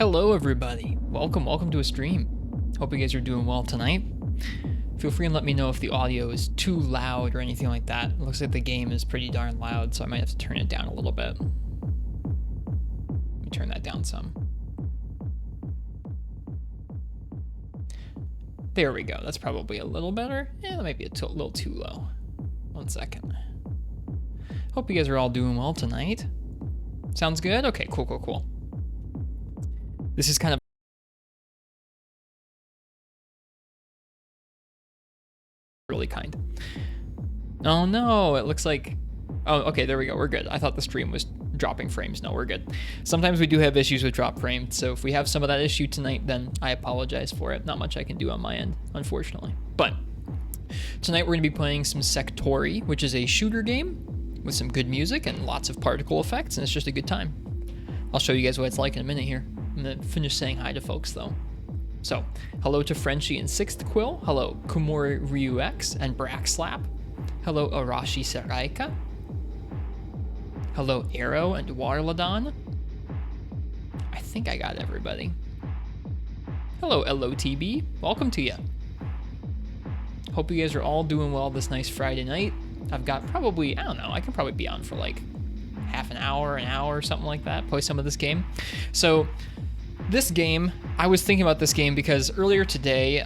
Hello everybody, welcome to a stream. Hope you guys are doing well tonight. Feel free and let me know if the audio is too loud or anything like that. It looks like the game is pretty darn loud, so I might have to turn it down a little bit. Let me turn that down some. There we go, that's probably a little better. Yeah, that might be a little too low. 1 second. Hope you guys are all doing well tonight. Sounds good? Okay, cool. This is kind of really kind. Oh no, it looks like... Oh, okay, there we go, we're good. I thought the stream was dropping frames. No, we're good. Sometimes we do have issues with drop frames, so if we have some of that issue tonight, then I apologize for it. Not much I can do on my end, unfortunately. But tonight we're going to be playing some Sektori, which is a shooter game with some good music and lots of particle effects, and it's just a good time. I'll show you guys what it's like in a minute here. I'm gonna finish saying hi to folks though. So, hello to Frenchie and Sixth Quill. Hello, Kumori Ryux and Brackslap. Hello, Arashi Saraika. Hello, Arrow and Warladon. I think I got everybody. Hello, LOTB. Welcome to you. Hope you guys are all doing well this nice Friday night. I've got probably, I don't know, I can probably be on for like half an hour, something like that, play some of this game. So this game, I was thinking about this game because earlier today,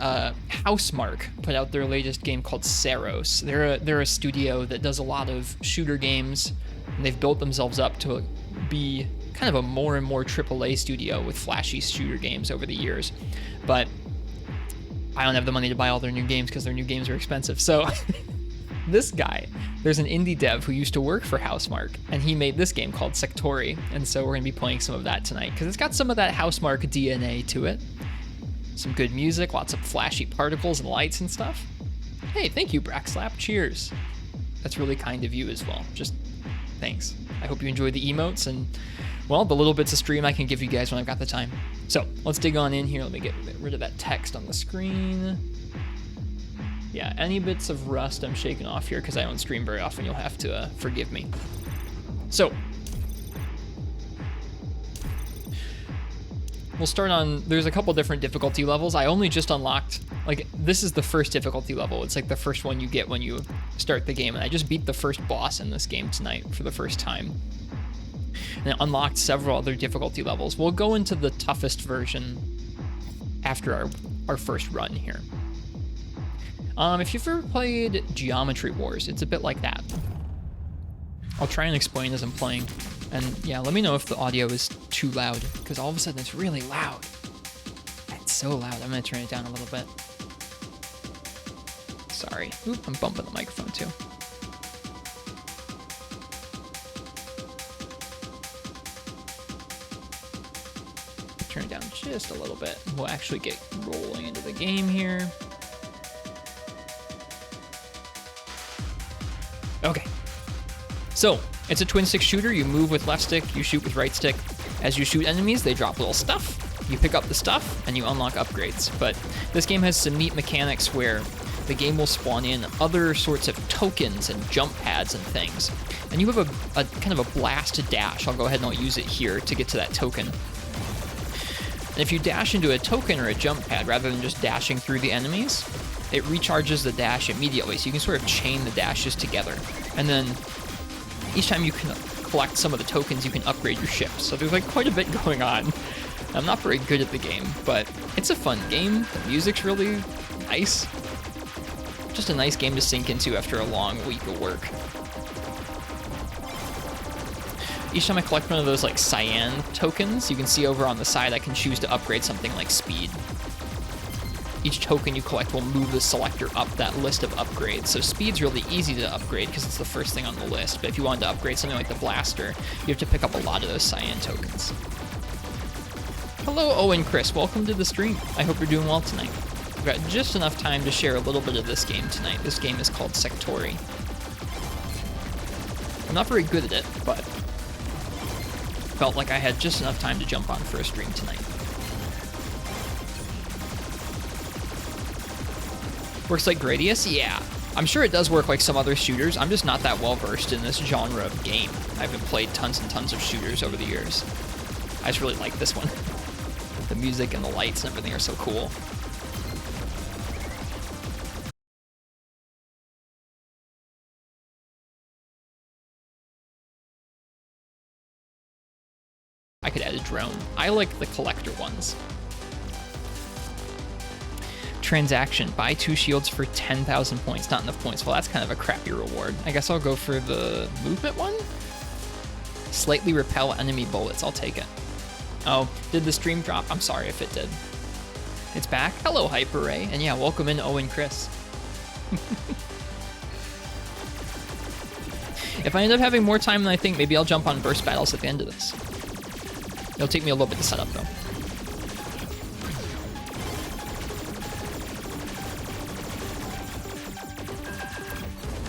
Housemarque put out their latest game called Saros. They're a studio that does a lot of shooter games, and they've built themselves up to be kind of a more and more AAA studio with flashy shooter games over the years. But I don't have the money to buy all their new games because their new games are expensive. So this guy, there's an indie dev who used to work for Housemarque, and he made this game called Sektori, and so we're going to be playing some of that tonight, because it's got some of that Housemarque DNA to it. Some good music, lots of flashy particles and lights and stuff. Hey, thank you, Brackslap. Cheers. That's really kind of you as well. Just thanks. I hope you enjoy the emotes and, well, the little bits of stream I can give you guys when I've got the time. So, let's dig on in here. Let me get rid of that text on the screen. Yeah, any bits of rust I'm shaking off here because I don't stream very often. You'll have to forgive me. So, we'll start on, there's a couple different difficulty levels. I only just unlocked, like, this is the first difficulty level. It's like the first one you get when you start the game. And I just beat the first boss in this game tonight for the first time. And it unlocked several other difficulty levels. We'll go into the toughest version after our first run here. If you've ever played Geometry Wars, it's a bit like that. I'll try and explain as I'm playing. And yeah, let me know if the audio is too loud, because all of a sudden it's really loud. It's so loud. I'm going to turn it down a little bit. Sorry. Oop, I'm bumping the microphone too. Turn it down just a little bit. We'll actually get rolling into the game here. Okay, so it's a twin stick shooter. You move with left stick, you shoot with right stick. As you shoot enemies, they drop little stuff. You pick up the stuff and you unlock upgrades. But this game has some neat mechanics where the game will spawn in other sorts of tokens and jump pads and things. And you have a kind of a blast dash. I'll go ahead and I'll use it here to get to that token. And if you dash into a token or a jump pad rather than just dashing through the enemies, it recharges the dash immediately, so you can sort of chain the dashes together. And then each time you can collect some of the tokens, you can upgrade your ship. So there's like quite a bit going on. I'm not very good at the game, but it's a fun game. The music's really nice. Just a nice game to sink into after a long week of work. Each time I collect one of those like cyan tokens, you can see over on the side I can choose to upgrade something like speed. Each token you collect will move the selector up that list of upgrades. So speed's really easy to upgrade because it's the first thing on the list. But if you wanted to upgrade something like the blaster, you have to pick up a lot of those cyan tokens. Hello, Owen Chris. Welcome to the stream. I hope you're doing well tonight. We've got just enough time to share a little bit of this game tonight. This game is called Sektori. I'm not very good at it, but felt like I had just enough time to jump on for a stream tonight. Works like Gradius? Yeah. I'm sure it does work like some other shooters. I'm just not that well versed in this genre of game. I haven't played tons and tons of shooters over the years. I just really like this one. The music and the lights and everything are so cool. I could add a drone. I like the collector ones. Transaction. Buy 2 shields for 10,000 points. Not enough points. Well, that's kind of a crappy reward. I guess I'll go for the movement one? Slightly repel enemy bullets. I'll take it. Oh, did the stream drop? I'm sorry if it did. It's back. Hello, Hyper Ray. And yeah, welcome in, Owen Chris. If I end up having more time than I think, maybe I'll jump on burst battles at the end of this. It'll take me a little bit to set up, though.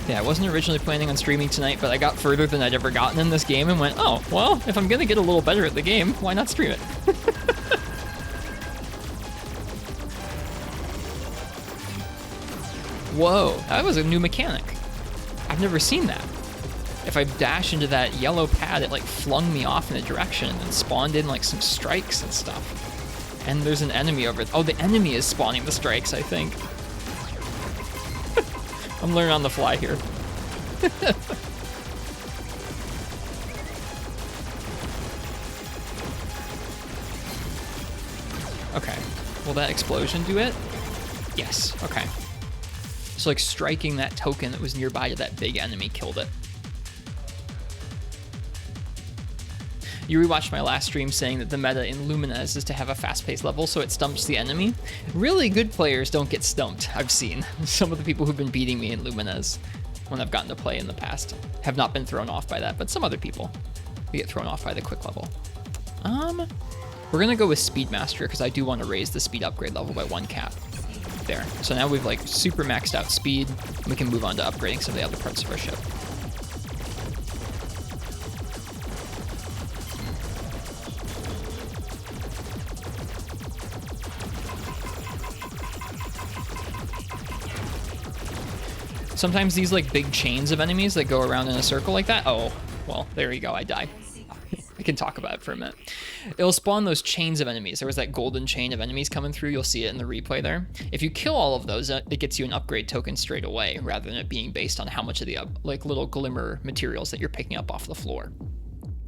Yeah, I wasn't originally planning on streaming tonight, but I got further than I'd ever gotten in this game and went, oh, well, if I'm gonna get a little better at the game, why not stream it? Whoa, that was a new mechanic. I've never seen that. If I dash into that yellow pad, it like flung me off in a direction and then spawned in like some strikes and stuff. And there's an enemy over. Oh, the enemy is spawning the strikes, I think. I'm learning on the fly here. Okay. Will that explosion do it? Yes. Okay. So like striking that token that was nearby to that big enemy killed it. You rewatched my last stream saying that the meta in Lumines is to have a fast-paced level so it stumps the enemy. Really good players don't get stumped, I've seen. Some of the people who've been beating me in Lumines when I've gotten to play in the past have not been thrown off by that, but some other people get thrown off by the quick level. We're gonna go with Speedmaster because I do want to raise the speed upgrade level by 1 cap. There. So now we've like super maxed out speed. We can move on to upgrading some of the other parts of our ship. Sometimes these like big chains of enemies that go around in a circle like that. Oh, well, there you go. I die. I can talk about it for a minute. It'll spawn those chains of enemies. There was that golden chain of enemies coming through. You'll see it in the replay there. If you kill all of those, it gets you an upgrade token straight away rather than it being based on how much of the like little glimmer materials that you're picking up off the floor.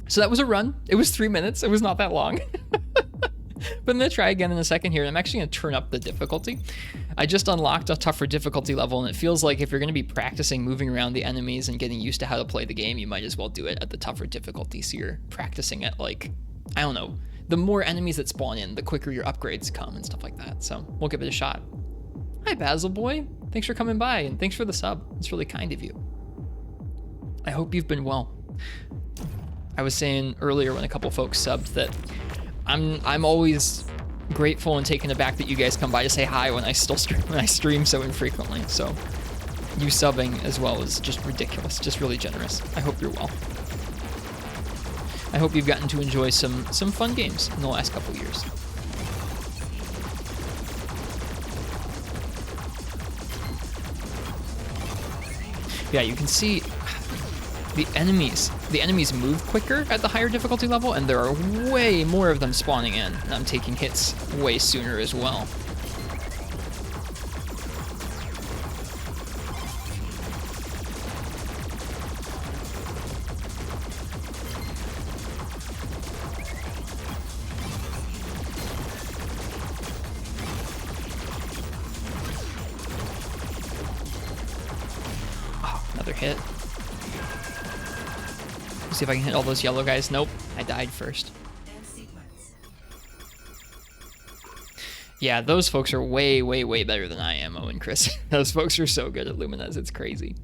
So that was a run. It was 3 minutes. It was not that long. But I'm gonna try again in a second here, and I'm actually gonna turn up the difficulty. I just unlocked a tougher difficulty level, and it feels like if you're gonna be practicing moving around the enemies and getting used to how to play the game, you might as well do it at the tougher difficulty, so you're practicing it like, I don't know, the more enemies that spawn in, the quicker your upgrades come and stuff like that, so we'll give it a shot. Hi Basil Boy, thanks for coming by, and thanks for the sub. It's really kind of you. I hope you've been well. I was saying earlier when a couple folks subbed that I'm always grateful and taken aback that you guys come by to say hi when I stream so infrequently. So you subbing as well is just ridiculous, just really generous. I hope you're well. I hope you've gotten to enjoy some fun games in the last couple years. Yeah, you can see the enemies move quicker at the higher difficulty level, and there are way more of them spawning in, and I'm taking hits way sooner as well. Oh, another hit. See if I can hit all those yellow guys. Nope, I died first. Yeah, those folks are way, way, way better than I am, Owen Chris. Those folks are so good at Lumines, it's crazy.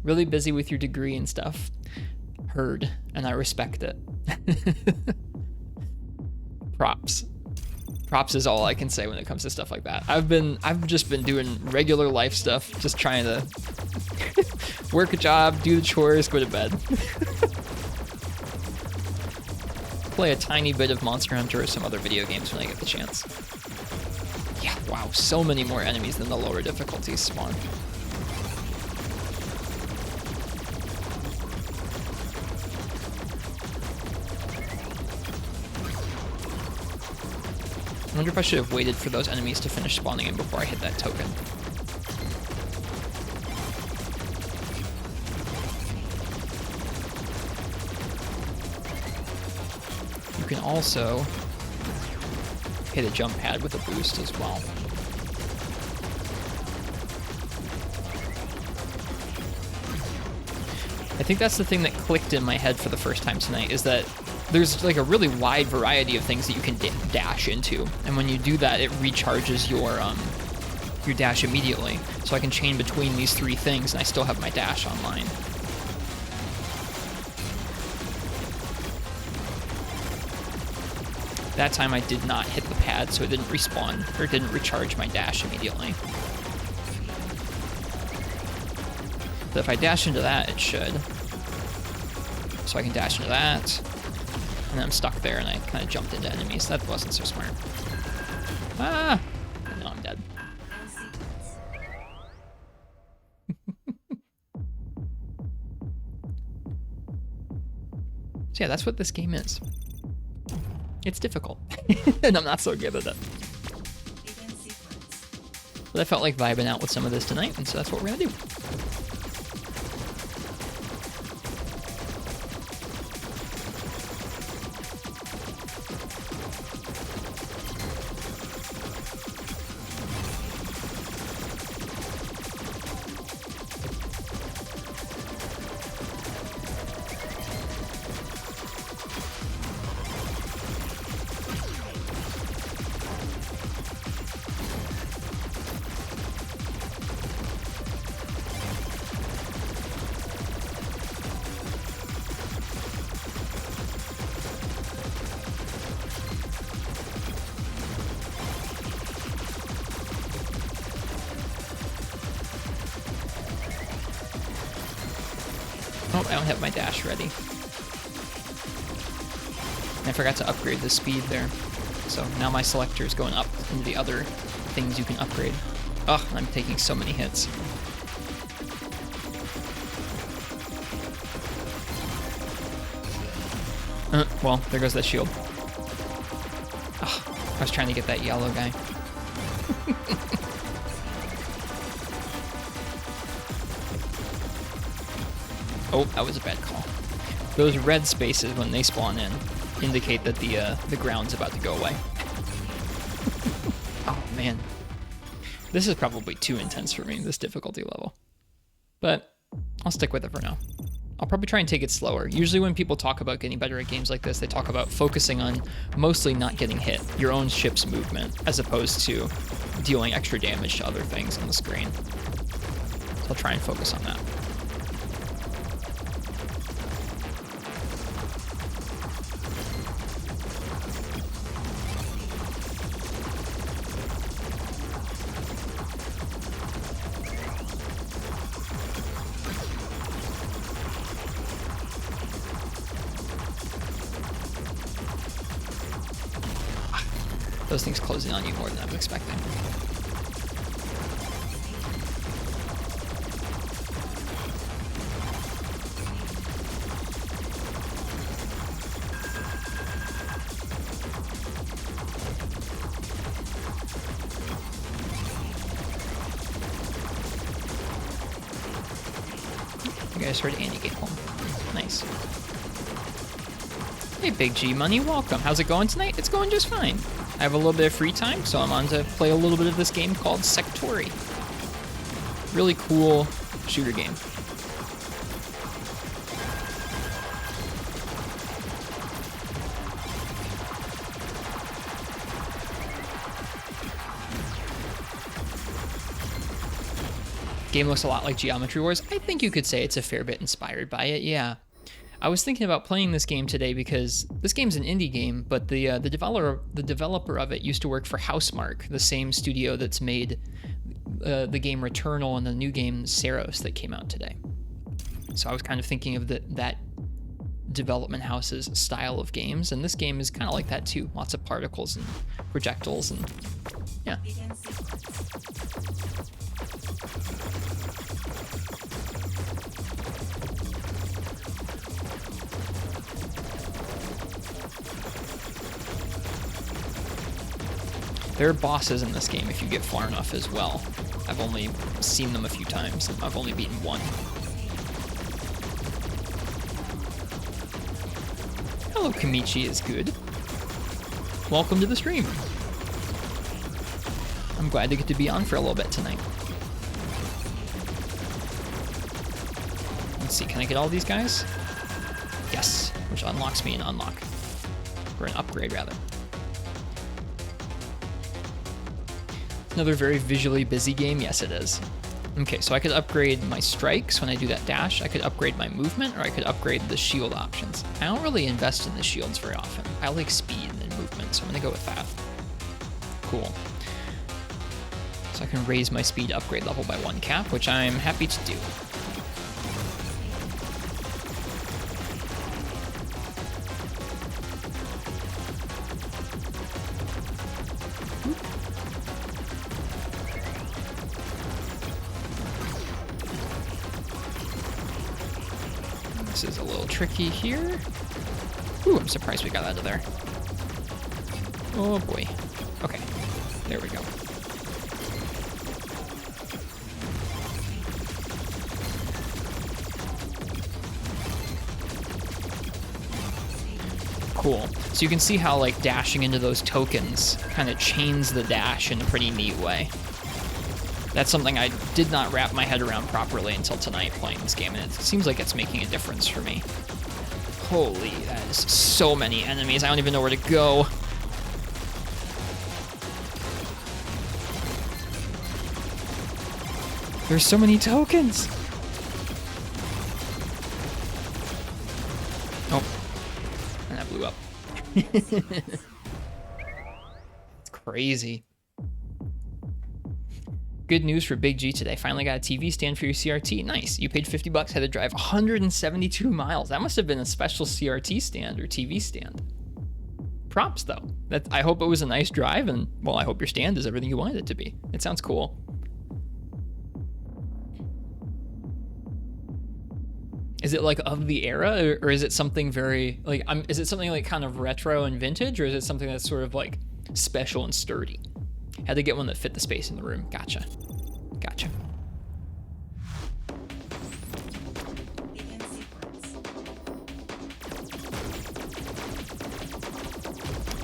Really busy with your degree and stuff. Heard, and I respect it. Props. Props is all I can say when it comes to stuff like that. I've just been doing regular life stuff, just trying to work a job, do the chores, go to bed. Play a tiny bit of Monster Hunter or some other video games when I get the chance. Yeah, wow, so many more enemies than the lower difficulties spawn. I wonder if I should have waited for those enemies to finish spawning in before I hit that token. You can also hit a jump pad with a boost as well. I think that's the thing that clicked in my head for the first time tonight, is that there's like a really wide variety of things that you can dash into, and when you do that, it recharges your dash immediately. So I can chain between these three things, and I still have my dash online. That time I did not hit the pad, so it didn't respawn, or didn't recharge my dash immediately. But if I dash into that, it should. So I can dash into that, and then I'm stuck there, and I kind of jumped into enemies. That wasn't so smart. Ah! No, I'm dead. So yeah, that's what this game is. It's difficult, and I'm not so good at it. But I felt like vibing out with some of this tonight, and so that's what we're gonna do. Oh, I don't have my dash ready. I forgot to upgrade the speed there. So now my selector is going up into the other things you can upgrade. Ugh, I'm taking so many hits. Well, there goes that shield. Ugh, I was trying to get that yellow guy. Oh, that was a bad call. Those red spaces, when they spawn in, indicate that the ground's about to go away. Oh, man. This is probably too intense for me, this difficulty level. But I'll stick with it for now. I'll probably try and take it slower. Usually when people talk about getting better at games like this, they talk about focusing on mostly not getting hit, your own ship's movement, as opposed to dealing extra damage to other things on the screen. So I'll try and focus on that. Those things closing on you more than I was expecting. You guys heard Andy get home. Nice. Hey, Big G Money, welcome. How's it going tonight? It's going just fine. I have a little bit of free time, so I'm on to play a little bit of this game called Sektori. Really cool shooter game. Game looks a lot like Geometry Wars. I think you could say it's a fair bit inspired by it, yeah. I was thinking about playing this game today because this game's an indie game, but the developer of it used to work for Housemarque, the same studio that's made the game Returnal and the new game Saros that came out today. So I was kind of thinking of that development house's style of games, and this game is kind of like that too. Lots of particles and projectiles, and yeah. There are bosses in this game if you get far enough as well. I've only seen them a few times. I've only beaten one. Hello, Kamichi is good. Welcome to the stream. I'm glad to get to be on for a little bit tonight. Let's see, can I get all these guys? Yes, which unlocks me an unlock. Or an upgrade, rather. Another very visually busy game? Yes, it is. Okay, so I could upgrade my strikes when I do that dash. I could upgrade my movement, or I could upgrade the shield options. I don't really invest in the shields very often. I like speed and movement, so I'm gonna go with that. Cool. So I can raise my speed upgrade level by 1 cap, which I'm happy to do. This is a little tricky here. Ooh, I'm surprised we got out of there. Oh boy. Okay, there we go. Cool. So you can see how like dashing into those tokens kind of chains the dash in a pretty neat way. That's something I did not wrap my head around properly until tonight playing this game, and it seems like it's making a difference for me. Holy, that is so many enemies. I don't even know where to go. There's so many tokens. Oh, and that blew up. It's crazy. Good news for Big G today. Finally got a TV stand for your CRT. Nice. You paid 50 bucks, had to drive 172 miles. That must have been a special CRT stand or TV stand. Props though. I hope it was a nice drive, and well, I hope your stand is everything you wanted it to be. It sounds cool. Is it like of the era, or is it something very like is it something like kind of retro and vintage, or is it something that's sort of like special and sturdy? Had to get one that fit the space in the room. Gotcha. Gotcha.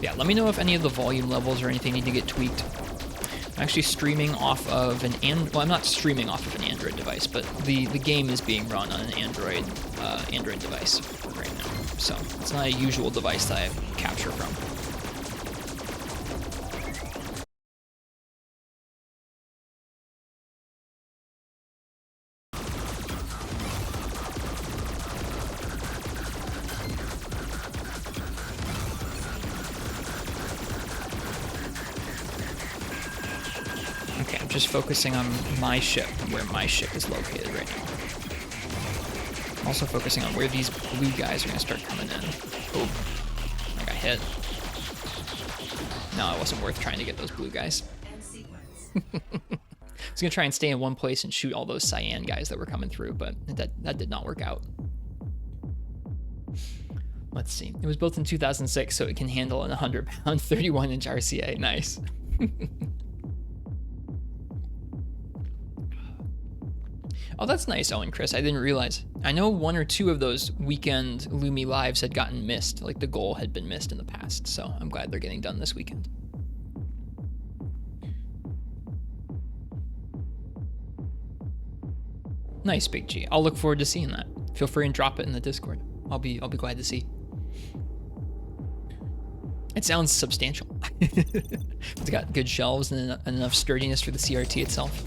Yeah, let me know if any of the volume levels or anything need to get tweaked. I'm actually streaming off of well, I'm not streaming off of an Android device, but the game is being run on an Android device right now. So it's not a usual device that I capture from. Just focusing on my ship and where my ship is located right now. Also focusing on where these blue guys are gonna start coming in. Oh, I got hit. No, it wasn't worth trying to get those blue guys. I was gonna try and stay in one place and shoot all those cyan guys that were coming through, but that did not work out. Let's see. It was built in 2006, so it can handle an 100-pound 31-inch RCA. Nice. Oh, that's nice, Owen Chris. I didn't realize. I know 1 or 2 of those weekend Lumi lives had gotten missed. Like the goal had been missed in the past. So I'm glad they're getting done this weekend. Nice, Big G. I'll look forward to seeing that. Feel free and drop it in the Discord. I'll be glad to see. It sounds substantial. It's got good shelves and enough sturdiness for the CRT itself.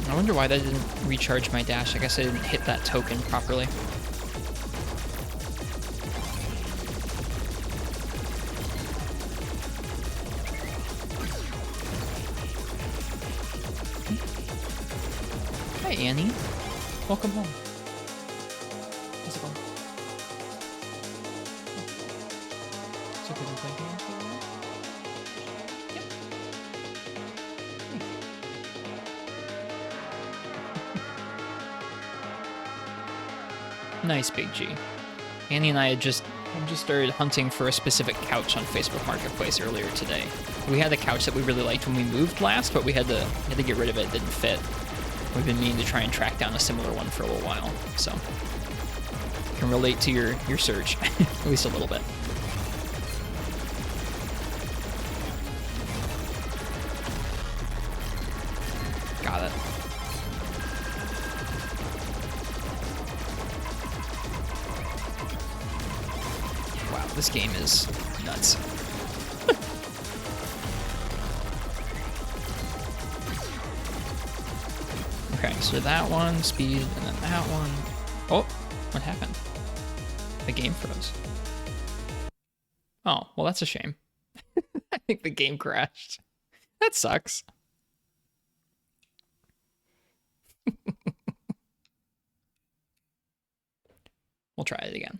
I wonder why that didn't recharge my dash. I guess I didn't hit that token properly. Annie. Welcome home. How's it going? So good to play games for a while? Yep. Nice, Big G. Annie and I had just started hunting for a specific couch on Facebook Marketplace earlier today. We had a couch that we really liked when we moved last, but we had to get rid of it. It didn't fit. We've been meaning to try and track down a similar one for a little while, so can relate to your search, at least a little bit. Got it. Wow, this game is nuts. Okay, so that one, speed, and then that one. Oh, what happened? The game froze. Oh, well, that's a shame. I think the game crashed. That sucks. We'll try it again.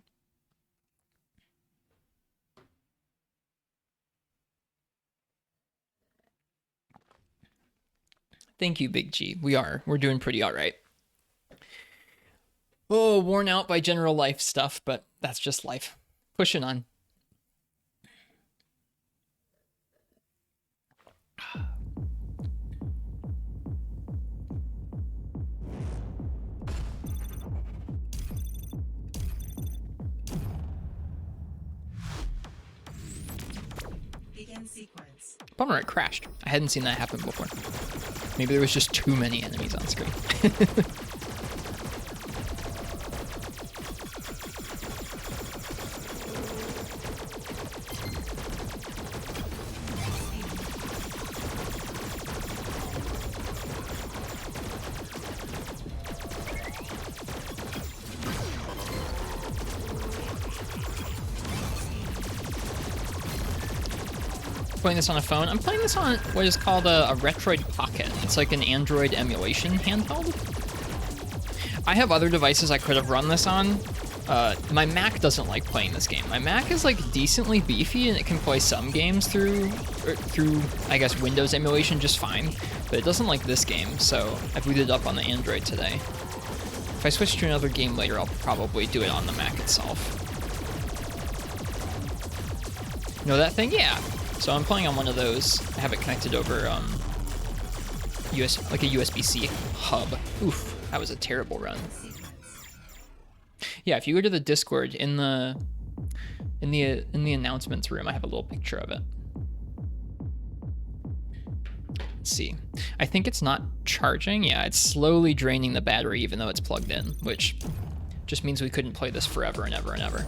Thank you, Big G. We're doing pretty all right. Oh, worn out by general life stuff, but that's just life. Pushing on. Bummer, it crashed. I hadn't seen that happen before. Maybe there was just too many enemies on screen. Playing this on a phone. I'm playing this on what is called a Retroid Pocket. It's like an Android emulation handheld. I have other devices I could have run this on. My Mac doesn't like playing this game. My Mac is like decently beefy and it can play some games through I guess Windows emulation just fine, but it doesn't like this game, so I booted it up on the Android today. If I switch to another game later, I'll probably do it on the Mac itself. You know that thing? Yeah. So I'm playing on one of those. I have it connected over like a USB-C hub. Oof, that was a terrible run. Yeah, if you go to the Discord in the announcements room, I have a little picture of it. Let's see. I think it's not charging. Yeah, it's slowly draining the battery even though it's plugged in, which just means we couldn't play this forever and ever and ever.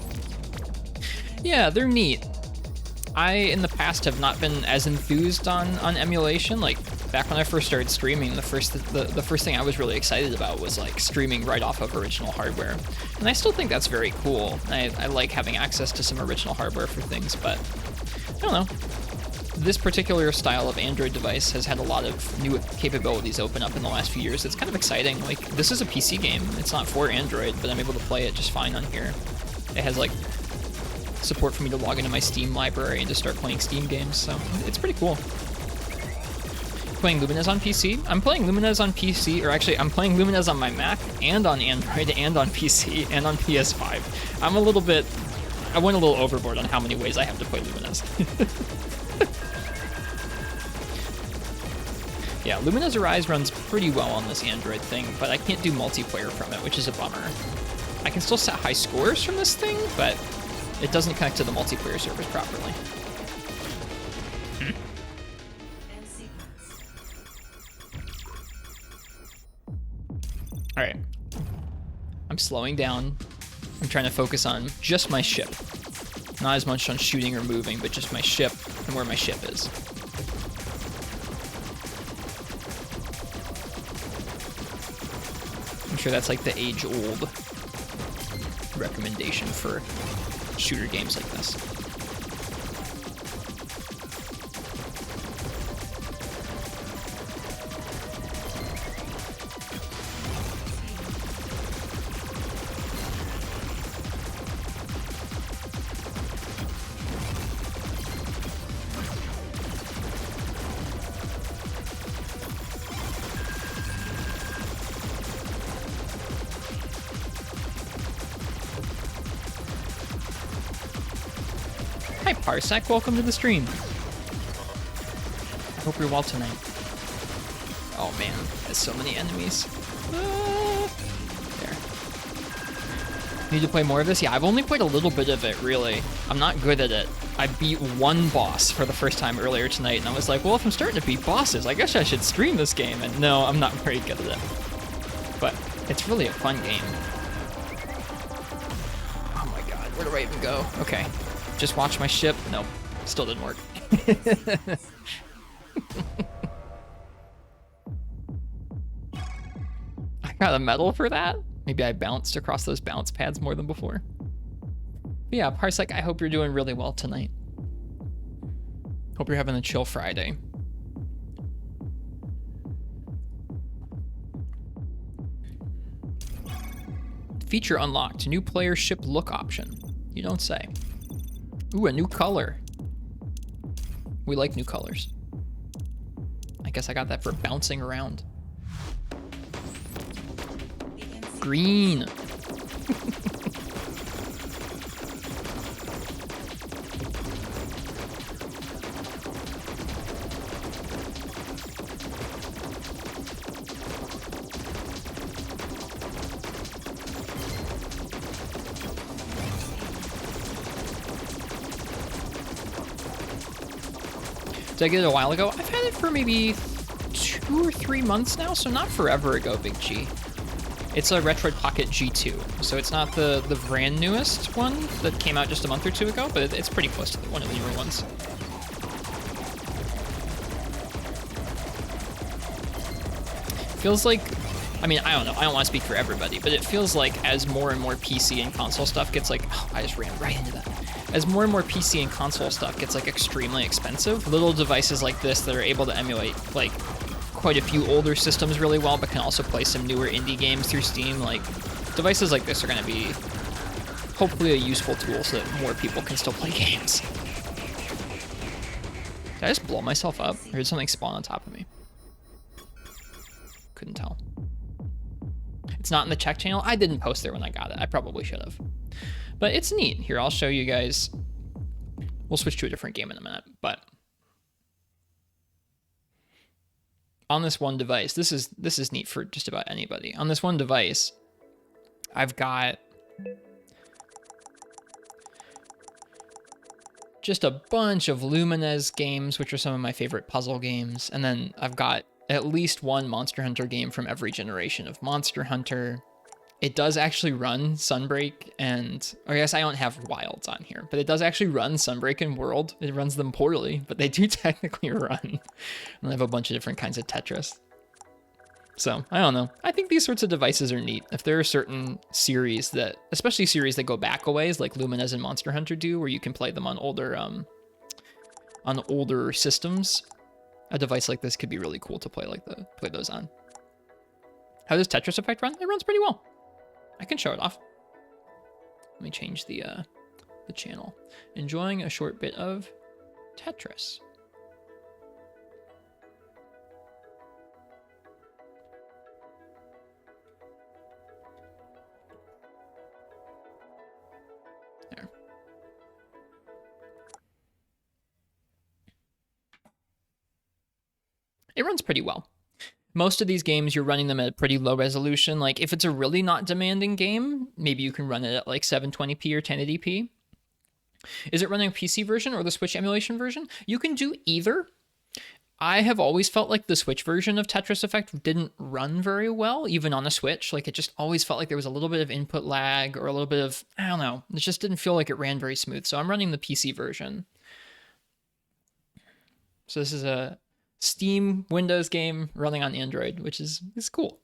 Yeah, they're neat. I, in the past, have not been as enthused on emulation. Like, back when I first started streaming, the first thing I was really excited about was, like, streaming right off of original hardware. And I still think that's very cool. I like having access to some original hardware for things, but I don't know. This particular style of Android device has had a lot of new capabilities open up in the last few years. It's kind of exciting. Like, this is a PC game. It's not for Android, but I'm able to play it just fine on here. It has, like, support for me to log into my Steam library and to start playing Steam games, so it's pretty cool. Playing Lumines on PC? I'm playing Lumines on PC, or actually, I'm playing Lumines on my Mac, and on Android, and on PC, and on PS5. I went a little overboard on how many ways I have to play Lumines. Yeah, Lumines Arise runs pretty well on this Android thing, but I can't do multiplayer from it, which is a bummer. I can still set high scores from this thing, but it doesn't connect to the multiplayer servers properly. Alright. I'm slowing down. I'm trying to focus on just my ship. Not as much on shooting or moving, but just my ship and where my ship is. I'm sure that's like the age-old recommendation for shooter games like this. Hi Parsec, welcome to the stream. I hope you're well tonight. Oh man, there's so many enemies. There. Need to play more of this? Yeah, I've only played a little bit of it, really. I'm not good at it. I beat one boss for the first time earlier tonight, and I was like, well, if I'm starting to beat bosses, I guess I should stream this game. And no, I'm not very good at it. But it's really a fun game. Oh my god, where do I even go? Okay, just watch my ship. Nope, still didn't work. I got a medal for that? Maybe I bounced across those bounce pads more than before. But yeah, Parsec, I hope you're doing really well tonight. Hope you're having a chill Friday. Feature unlocked. New player ship look option. You don't say. Ooh, a new color. We like new colors. I guess I got that for bouncing around. Green. Did I get it a while ago? I've had it for maybe 2 or 3 months now, so not forever ago, Big G. It's a Retroid Pocket G2, so it's not the brand newest one that came out just a month or 2 ago, but it's pretty close to one of the newer ones. Feels like, I mean, I don't know, I don't want to speak for everybody, but it feels like as more and more PC and console stuff gets like, oh, I just ran right into that. As more and more PC and console stuff gets like extremely expensive, little devices like this that are able to emulate like quite a few older systems really well, but can also play some newer indie games through Steam, like devices like this are going to be hopefully a useful tool so that more people can still play games. Did I just blow myself up? Or did something spawn on top of me? Couldn't tell. It's not in the check channel. I didn't post there when I got it. I probably should have. But it's neat. Here, I'll show you guys. We'll switch to a different game in a minute, but on this one device, this is neat for just about anybody. On this one device, I've got just a bunch of Lumines games, which are some of my favorite puzzle games, and then I've got at least one Monster Hunter game from every generation of Monster Hunter. It does actually run Sunbreak and, or I guess I don't have Wilds on here, but it does actually run Sunbreak and World. It runs them poorly, but they do technically run. And I have a bunch of different kinds of Tetris. So, I don't know. I think these sorts of devices are neat. If there are certain series that, especially series that go back a ways, like Lumines and Monster Hunter do, where you can play them on older systems, a device like this could be really cool to play those on. How does Tetris Effect run? It runs pretty well. I can show it off. Let me change the channel. Enjoying a short bit of Tetris. There. It runs pretty well. Most of these games, you're running them at a pretty low resolution. Like, if it's a really not demanding game, maybe you can run it at like 720p or 1080p. Is it running a PC version or the Switch emulation version? You can do either. I have always felt like the Switch version of Tetris Effect didn't run very well, even on a Switch. Like, it just always felt like there was a little bit of input lag or a little bit of, I don't know. It just didn't feel like it ran very smooth. So I'm running the PC version. So this is a Steam Windows game running on Android, which is cool.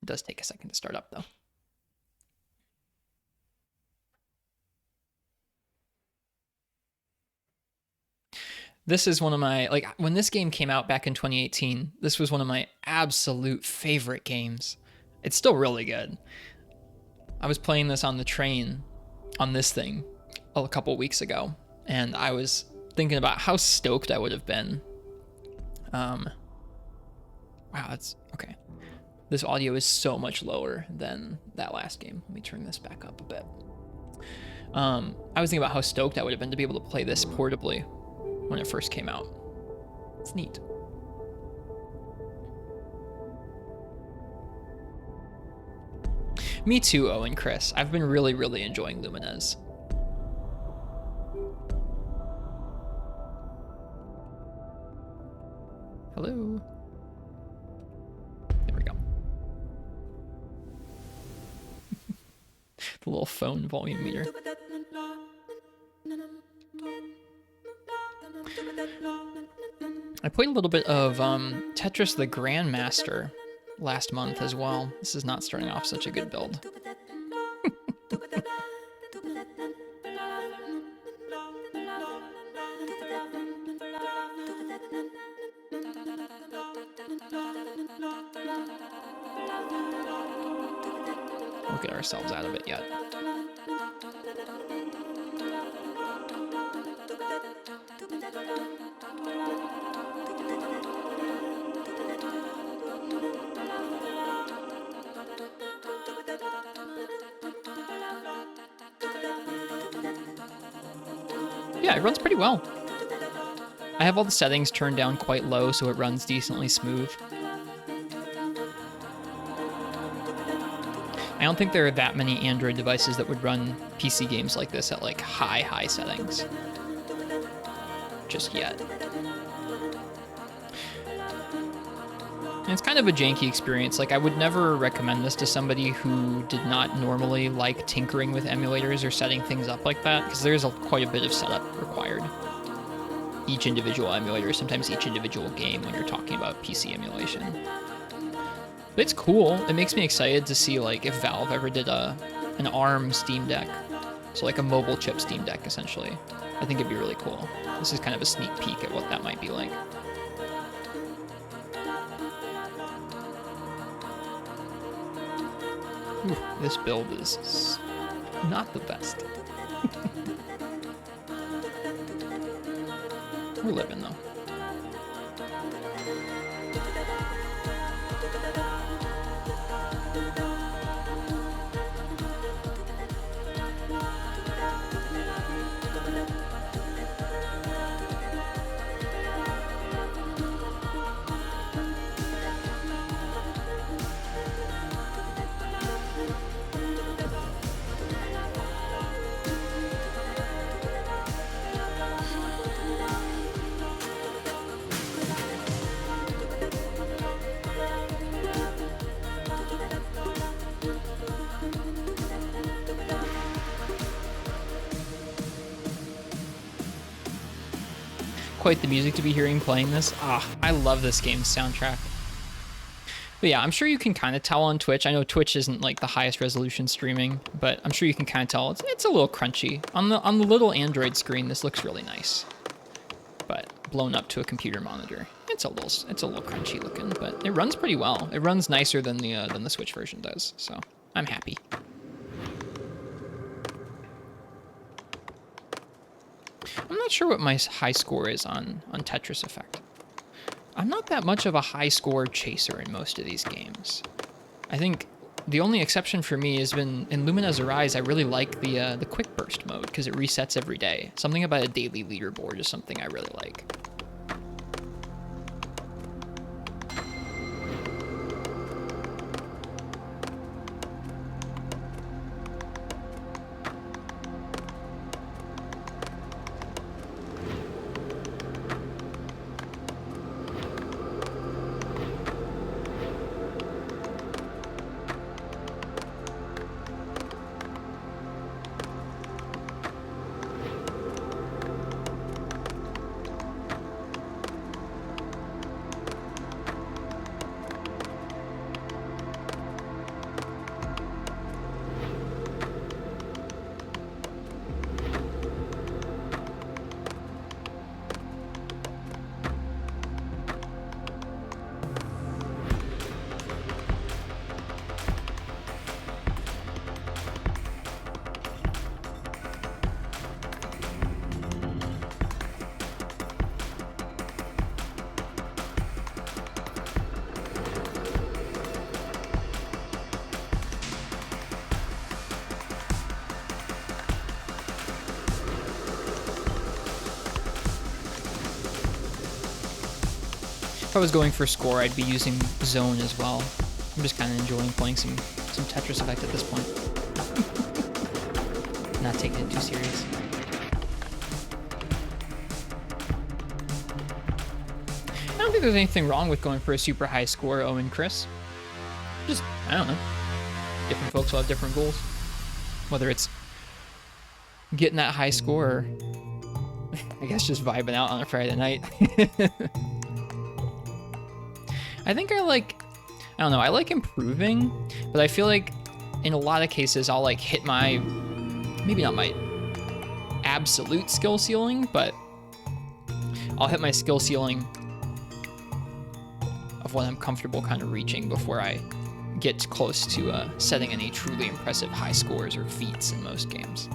It does take a second to start up though. This is one of my, like, when this game came out back in 2018, this was one of my absolute favorite games. It's still really good. I was playing this on the train on this thing a couple weeks ago, and I was thinking about how stoked I would have been. Wow, that's okay. This audio is so much lower than that last game. Let me turn this back up a bit. I was thinking about how stoked I would have been to be able to play this portably when it first came out. It's neat. Me too, Owen Chris. I've been really, really enjoying Lumines. Hello. There we go. The little phone volume meter. I played a little bit of Tetris the Grandmaster last month as well. This is not starting off such a good build. We'll get ourselves out of it yet. Yeah, it runs pretty well. I have all the settings turned down quite low so it runs decently smooth. I don't think there are that many Android devices that would run PC games like this at like high settings. Just yet. And it's kind of a janky experience. Like, I would never recommend this to somebody who did not normally like tinkering with emulators or setting things up like that, because there's quite a bit of setup required. Each individual emulator, sometimes each individual game when you're talking about PC emulation. But it's cool. It makes me excited to see like if Valve ever did an ARM Steam Deck. So like a mobile chip Steam Deck, essentially. I think it'd be really cool. This is kind of a sneak peek at what that might be like. Ooh, this build is not the best. We're living though. Quite the music to be hearing playing this. I love this game's soundtrack. But yeah, I'm sure you can kind of tell on Twitch. I know Twitch isn't like the highest resolution streaming, but I'm sure you can kind of tell it's a little crunchy. On the little Android screen, this looks really nice. But blown up to a computer monitor, it's a little crunchy looking, but it runs pretty well. It runs nicer than the Switch version does, so I'm happy. I'm not sure what my high score is on Tetris Effect. I'm not that much of a high score chaser in most of these games. I think the only exception for me has been in Lumines Arise. I really like the quick burst mode because it resets every day. Something about a daily leaderboard is something I really like. I was going for score, I'd be using zone as well. I'm just kind of enjoying playing some Tetris Effect at this point. Not taking it too serious. I don't think there's anything wrong with going for a super high score, Owen Chris. Just, I don't know. Different folks will have different goals. Whether it's getting that high score or, I guess, just vibing out on a Friday night. I think I don't know, I like improving, but I feel like in a lot of cases I'll like hit my, maybe not my absolute skill ceiling, but I'll hit my skill ceiling of what I'm comfortable kind of reaching before I get close to setting any truly impressive high scores or feats in most games.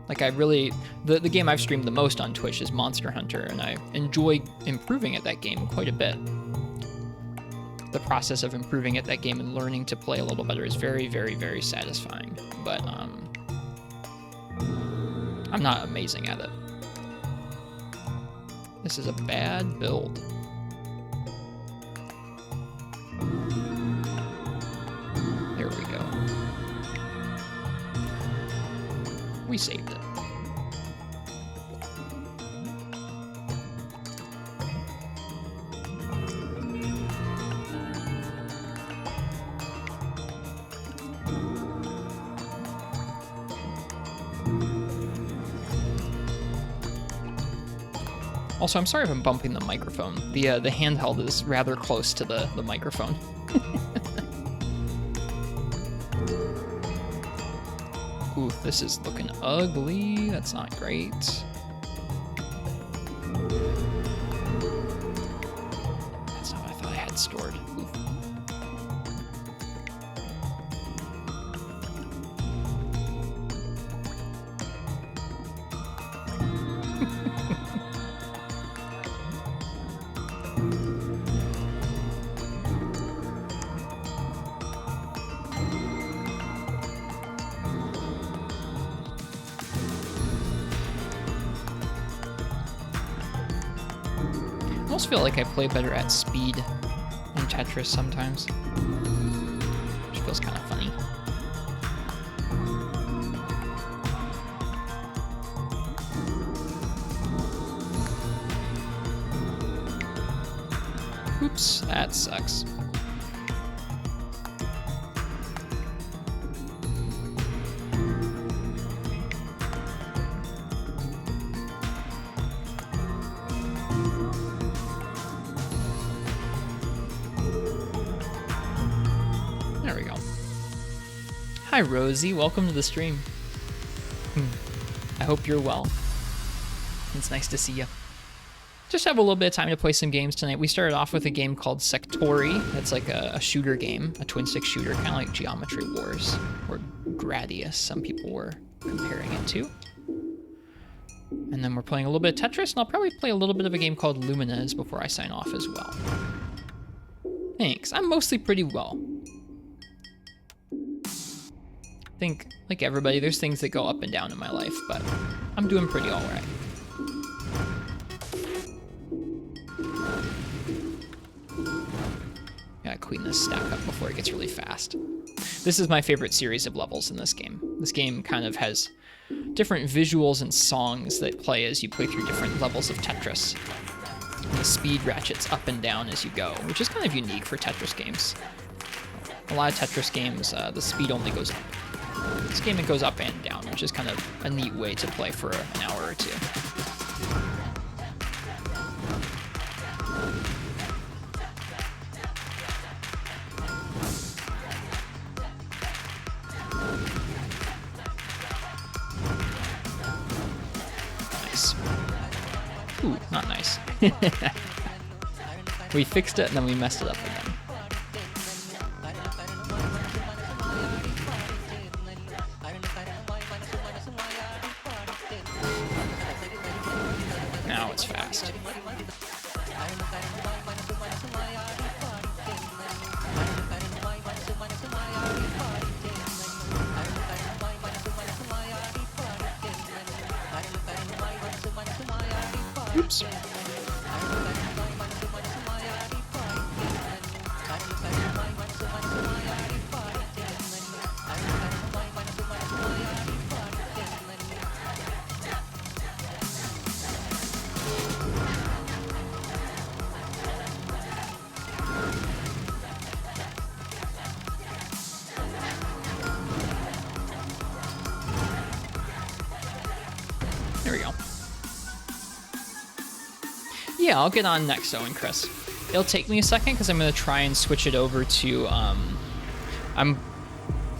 Like I really, the game I've streamed the most on Twitch is Monster Hunter, and I enjoy improving at that game quite a bit. The process of improving at that game and learning to play a little better is very, very, very satisfying. But I'm not amazing at it. This is a bad build. There we go. We saved it. Also, I'm sorry if I'm bumping the microphone. The handheld is rather close to the microphone. Ooh, this is looking ugly. That's not great. That's not what I thought I had stored. Ooh. I almost feel like I play better at speed in Tetris sometimes, which feels kind of funny. Oops, that sucks. There we go. Hi, Rosie. Welcome to the stream. I hope you're well. It's nice to see you. Just have a little bit of time to play some games tonight. We started off with a game called Sektori. It's like a shooter game, a twin-stick shooter, kind of like Geometry Wars, or Gradius, some people were comparing it to. And then we're playing a little bit of Tetris, and I'll probably play a little bit of a game called Luminez before I sign off as well. Thanks. I'm mostly pretty well. I think, like everybody, there's things that go up and down in my life, but I'm doing pretty all right. Gotta clean this stack up before it gets really fast. This is my favorite series of levels in this game. This game kind of has different visuals and songs that play as you play through different levels of Tetris. And the speed ratchets up and down as you go, which is kind of unique for Tetris games. A lot of Tetris games, the speed only goes up. This game, it goes up and down, which is kind of a neat way to play for an hour or two. Nice. Ooh, not nice. We fixed it and then we messed it up again. Now it's fast. Oops. Yeah, I'll get on next, Owen Chris. It'll take me a second because I'm going to try and switch it over to... I'm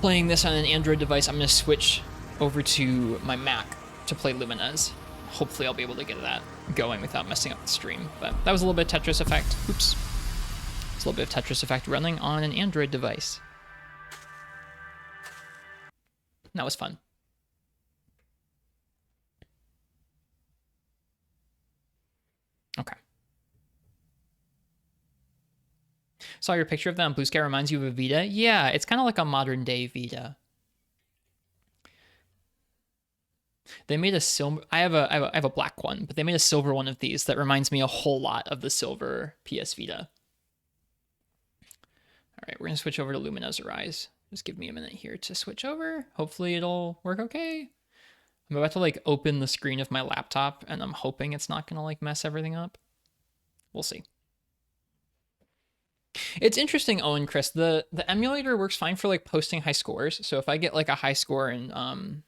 playing this on an Android device. I'm going to switch over to my Mac to play Lumines. Hopefully I'll be able to get that going without messing up the stream. But that was a little bit of Tetris Effect. Oops. It's a little bit of Tetris Effect running on an Android device. That was fun. Okay. Saw your picture of that on Blue Sky. Reminds you of a Vita? Yeah, it's kind of like a modern day Vita. They made a silver. I have a black one, but they made a silver one of these that reminds me a whole lot of the silver PS Vita. All right, we're gonna switch over to Lumines Arise. Just give me a minute here to switch over. Hopefully it'll work okay. I'm about to like open the screen of my laptop, and I'm hoping it's not gonna like mess everything up. We'll see. It's interesting, Owen Chris. The emulator works fine for like posting high scores. So if I get like a high score in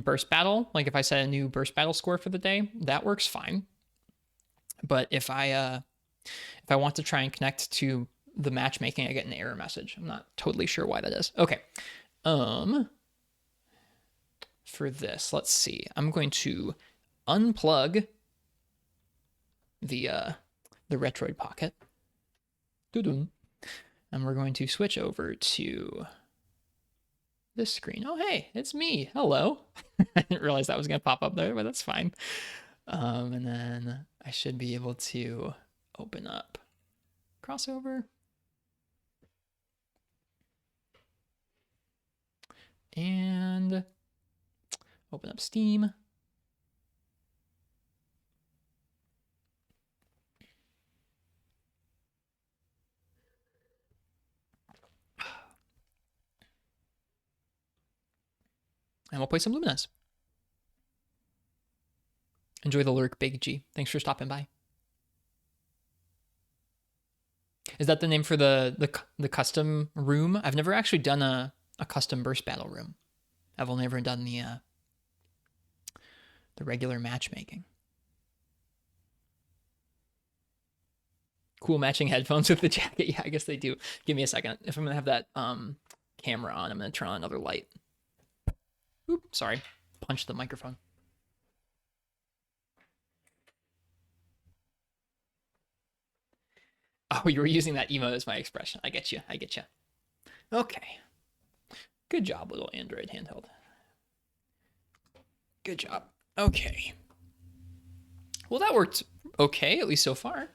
Burst Battle, like if I set a new Burst Battle score for the day, that works fine. But if I want to try and connect to the matchmaking, I get an error message. I'm not totally sure why that is. Okay. For this, let's see. I'm going to unplug the Retroid Pocket. And we're going to switch over to this screen. Oh, hey, it's me. Hello. I didn't realize that was going to pop up there, but that's fine. And then I should be able to open up Crossover. And open up Steam. And we'll play some Lumines. Enjoy the lurk, Big G. Thanks for stopping by. Is that the name for the custom room? I've never actually done a custom burst battle room. I've only ever done the regular matchmaking. Cool matching headphones with the jacket. Yeah, I guess they do. Give me a second. If I'm gonna have that camera on, I'm gonna turn on another light. Oop, sorry. Punched the microphone. Oh, you were using that emote as my expression. I get you. I get you. Okay. Good job, little Android handheld. Good job. Okay. Well, that worked okay, at least so far.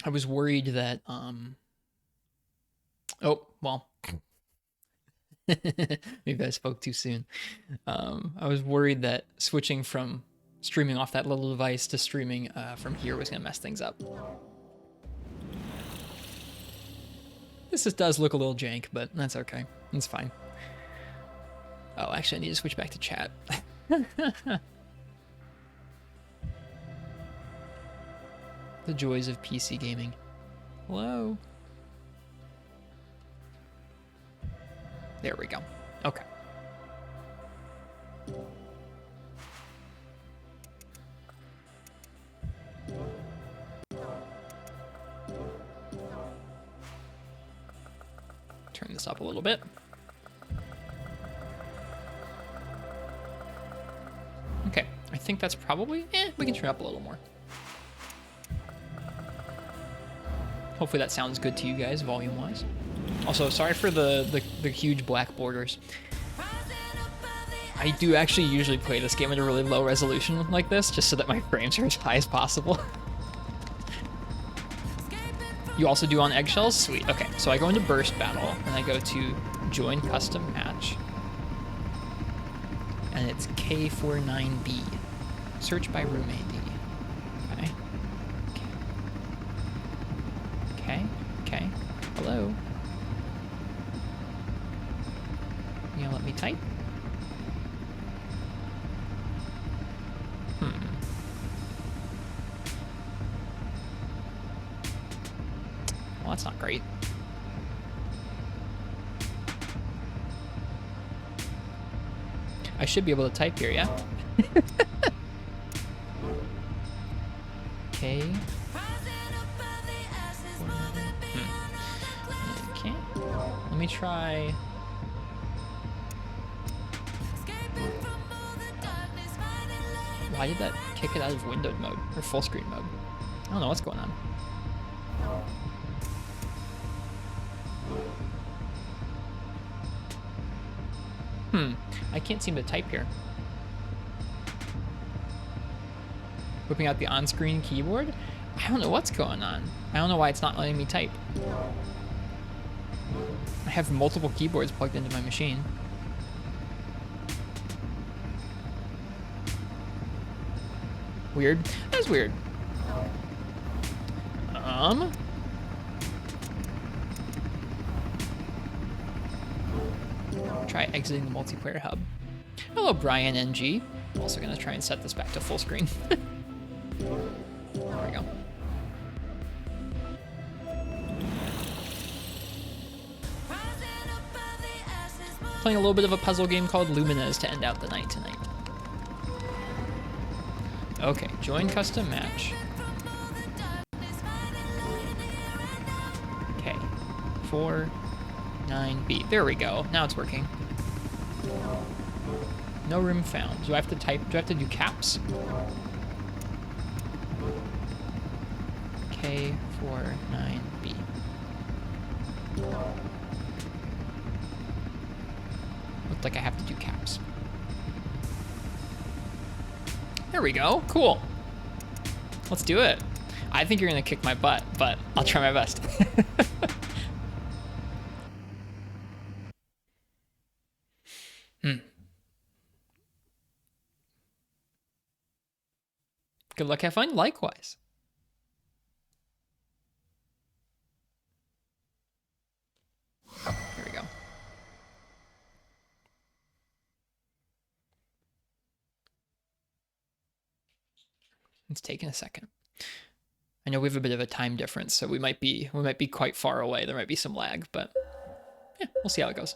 I was worried that, oh, well, maybe I spoke too soon. I was worried that switching from streaming off that little device to streaming from here was going to mess things up. This just does look a little jank, but that's okay. It's fine. Oh, actually, I need to switch back to chat. The joys of PC gaming. Hello. There we go. Okay. Turn this up a little bit. Okay, I think that's probably, we can turn it up a little more. Hopefully that sounds good to you guys, volume-wise. Also, sorry for the huge black borders. I do actually usually play this game at a really low resolution like this, just so that my frames are as high as possible. You also do on eggshells? Sweet. Okay, so I go into Burst Battle, and I go to Join Custom Match. And it's K49B. Search by room AD. Okay. Okay. Okay. Hello. You gonna let me type? Well, that's not great. I should be able to type here, yeah? Okay. Okay. Let me try. Why did that kick it out of windowed mode or full screen mode? I don't know what's going on. I can't seem to type here. Whipping out the on-screen keyboard? I don't know what's going on. I don't know why it's not letting me type. I have multiple keyboards plugged into my machine. Weird. That's weird. Try exiting the multiplayer hub. Hello, Brian NG. I'm also gonna try and set this back to full screen. There we go. Playing a little bit of a puzzle game called Lumines to end out the night tonight. Okay, join custom match. Okay, 4-9B. There we go. Now it's working. No room found. Do I have to type? Do I have to do caps? K49B. Looked like I have to do caps. There we go. Cool. Let's do it. I think you're gonna kick my butt, but I'll try my best. Good luck, have fun. Likewise. Here we go. It's taking a second. I know we have a bit of a time difference, so we might be quite far away. There might be some lag, but yeah, we'll see how it goes.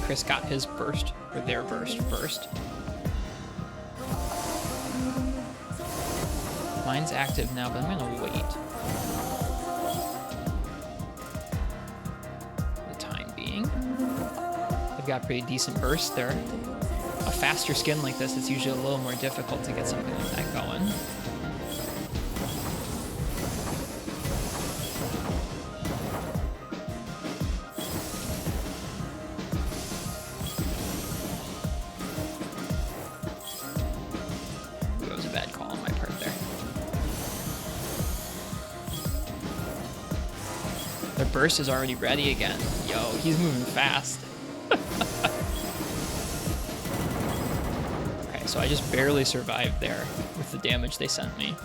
Chris got his burst, or their burst first. Mine's active now, but I'm gonna wait. For the time being. They've got pretty decent bursts. They're a faster skin like this, it's usually a little more difficult to get something like that going. Burst is already ready again. Yo, he's moving fast. Okay, so I just barely survived there with the damage they sent me.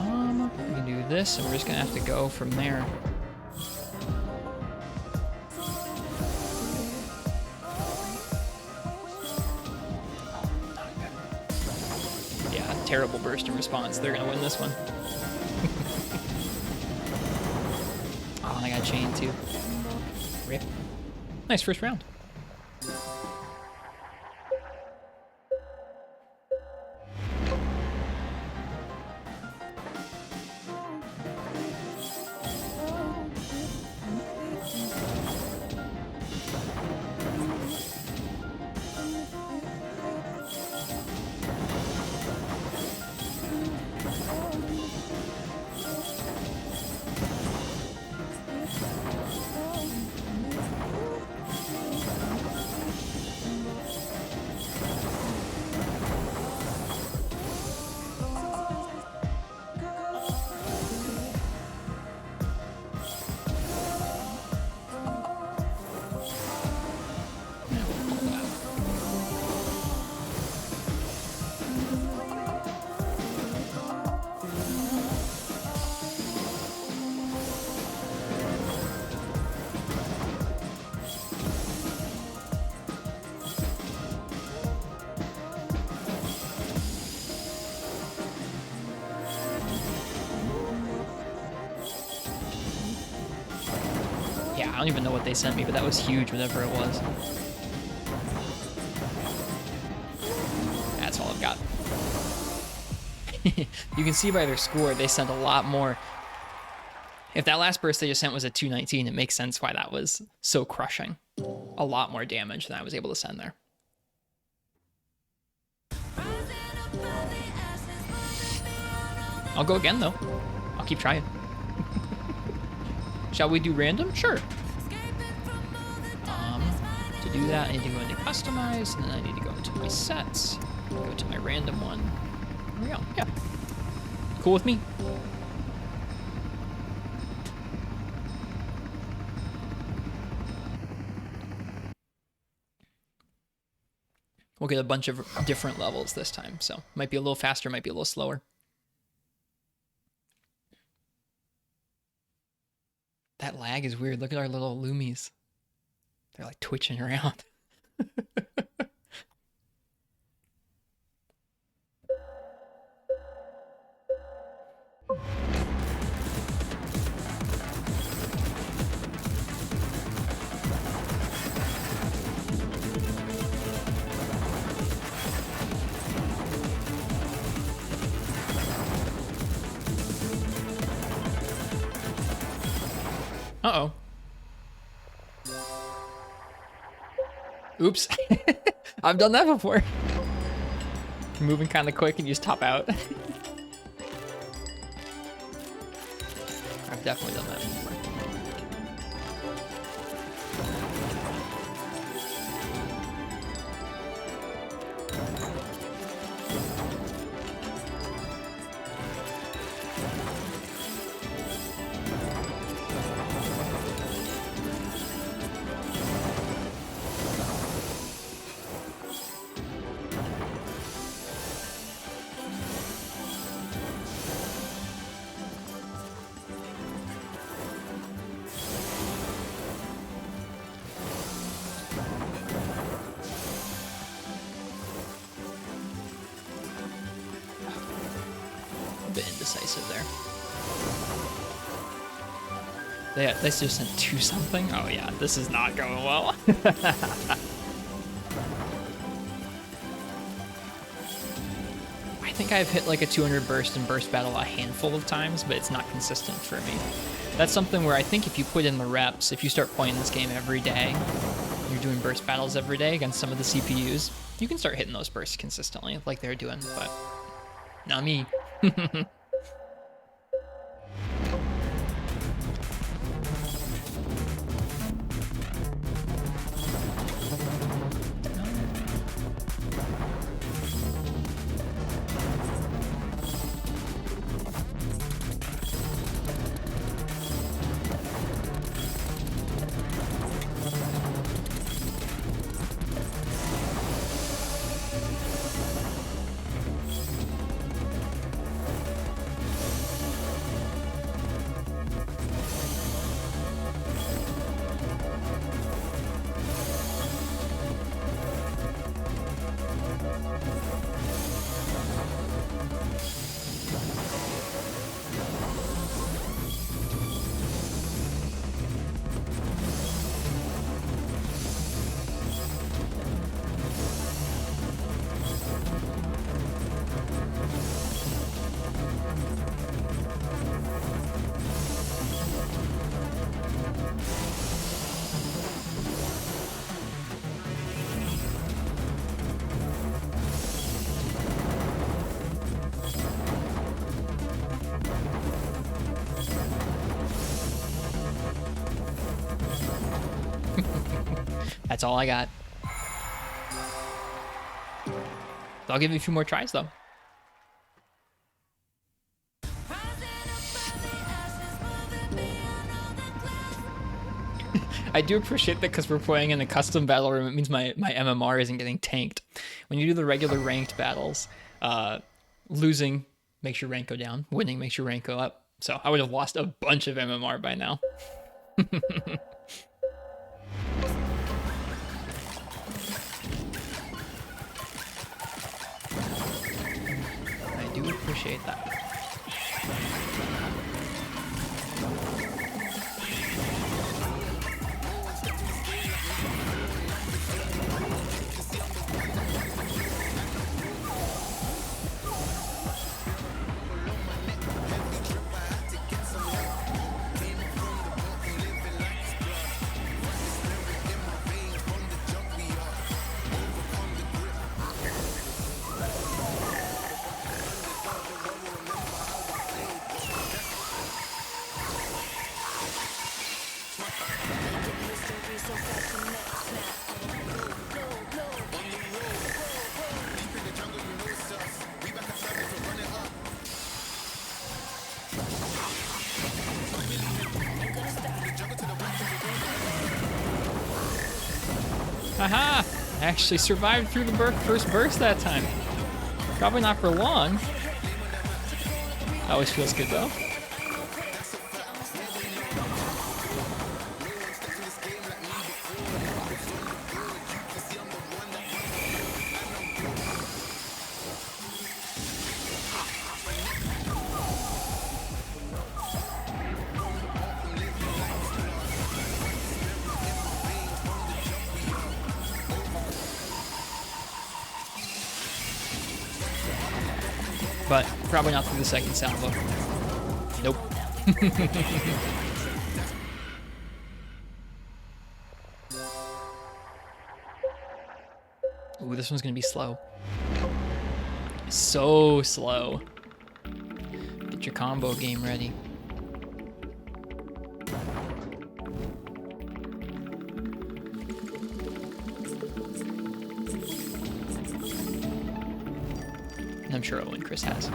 We can do this, and we're just gonna have to go from there. Terrible burst in response. They're gonna win this one. Oh, and I got chained too. Rip. Nice first round. don't even know what they sent me, but that was huge, whatever it was. That's all I've got. You can see by their score, they sent a lot more. If that last burst they just sent was a 219, it makes sense why that was so crushing. A lot more damage than I was able to send there. I'll go again, though. I'll keep trying. Shall we do random? Sure. To do that, I need to go into customize, and then I need to go into my sets, go to my random one. There we go. Yeah. Cool with me. We'll get a bunch of different levels this time, so might be a little faster, might be a little slower. That lag is weird. Look at our little Loomies. They're like twitching around. Uh-oh. Oops. I've done that before. You're moving kind of quick and you just top out. I've definitely done that before. Indecisive there. They just sent 2 something? Oh yeah, this is not going well. I think I've hit like a 200 burst and burst battle a handful of times, but it's not consistent for me. That's something where I think if you put in the reps, if you start playing this game every day, you're doing burst battles every day against some of the CPUs, you can start hitting those bursts consistently like they're doing, but not me. That's all I got. I'll give you a few more tries, though. I do appreciate that because we're playing in a custom battle room, it means my MMR isn't getting tanked. When you do the regular ranked battles, losing makes your rank go down, winning makes your rank go up. So I would have lost a bunch of MMR by now. I do appreciate that. Haha! I actually survived through the first burst that time. Probably not for long. Always feels good though. But probably not through the second salvo. Nope. Ooh, this one's gonna be slow. So slow. Get your combo game ready. I'm sure Owen Chris has.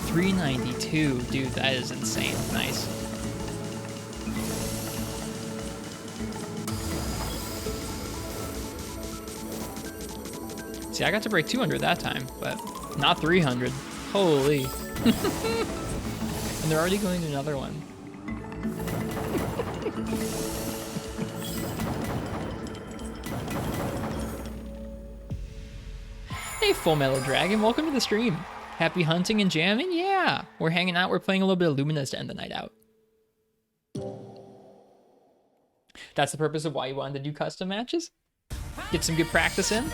392, dude, that is insane. Nice. See, I got to break 200 that time, but not 300. Holy. And they're already going to another one. Hey, Full Metal Dragon, welcome to the stream. Happy hunting and jamming? Yeah, we're hanging out. We're playing a little bit of Luminous to end the night out. That's the purpose of why you wanted to do custom matches? Get some good practice in?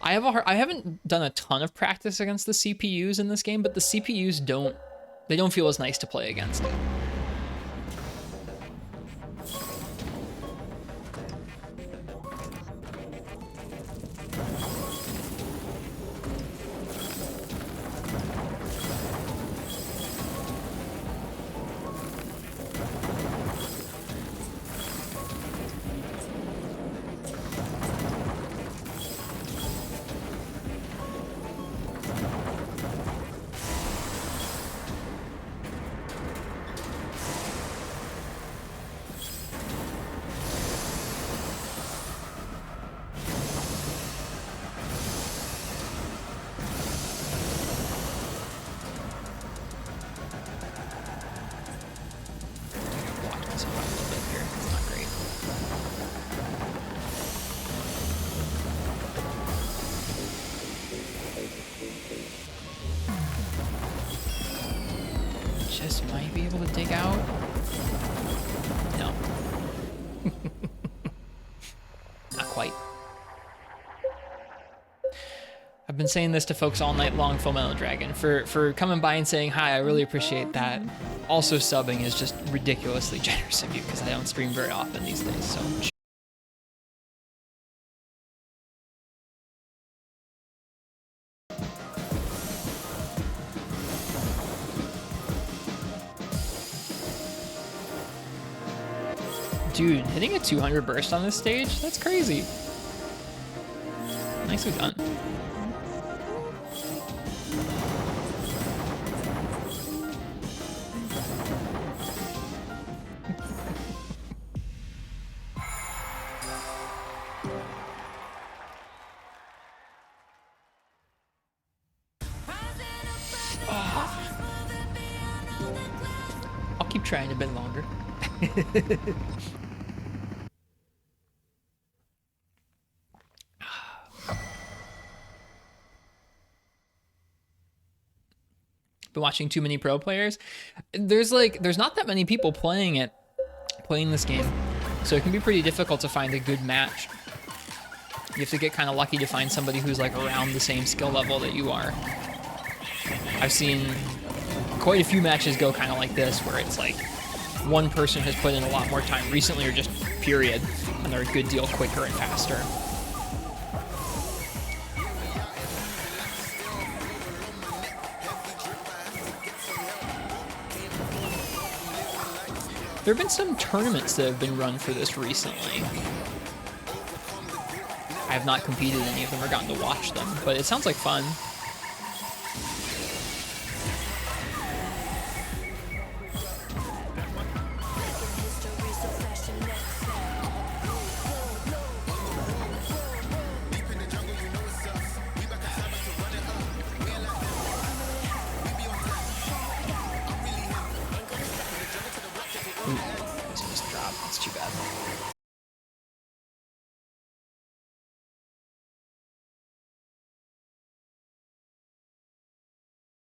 I haven't done a ton of practice against the CPUs in this game, but the CPUs don't feel as nice to play against. Just might be able to dig out. No. Not quite. I've been saying this to folks all night long, Full Metal Dragon, for coming by and saying hi. I really appreciate that. Also, subbing is just ridiculously generous of you because I don't stream very often these days, so. Dude, hitting a 200 burst on this stage? That's crazy. Nicely done. I'll keep trying a bit longer. Been watching too many pro players. There's not that many people playing this game, so it can be pretty difficult to find a good match You have to get kind of lucky to find somebody who's like around the same skill level that you are. I've seen quite a few matches go kind of like this, where it's like one person has put in a lot more time recently, or just period, and they're a good deal quicker and faster. There have been some tournaments that have been run for this recently. I have not competed in any of them or gotten to watch them, but it sounds like fun.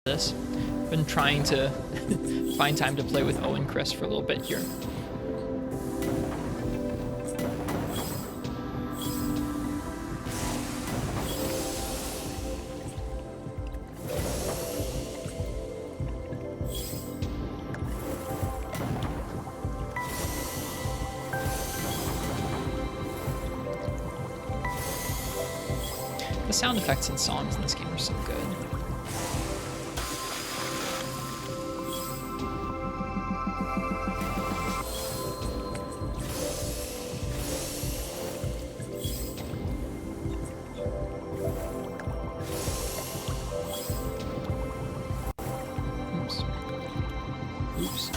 This. Been trying to find time to play with Owen Chris for a little bit here. The sound effects and songs in this game are so good. Oops.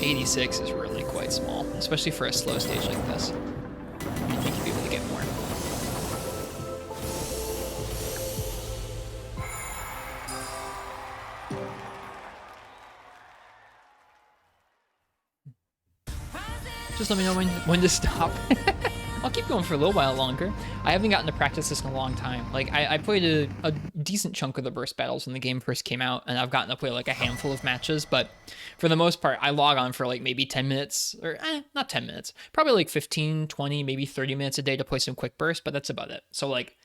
86 is really quite small, especially for a slow stage like this. I think you'd be able to get more. Just let me know when to stop. I'll keep going for a little while longer. I haven't gotten to practice this in a long time. Like, I played a decent chunk of the burst battles when the game first came out, and I've gotten to play like a handful of matches, but for the most part, I log on for like maybe 10 minutes, or not 10 minutes, probably like 15, 20, maybe 30 minutes a day to play some quick burst, but that's about it. So like,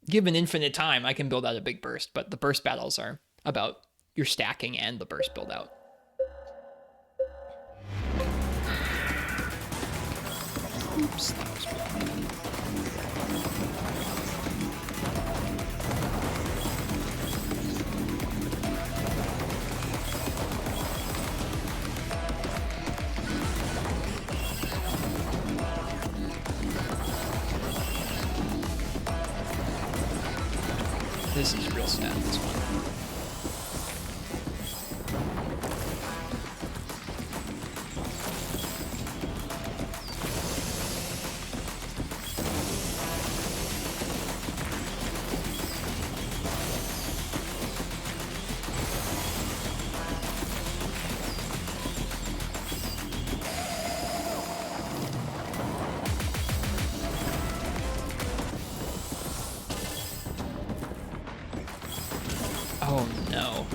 given infinite time, I can build out a big burst, but the burst battles are about your stacking and the burst build out. Oops, that was wrong. This is real sad, this one. Oh no.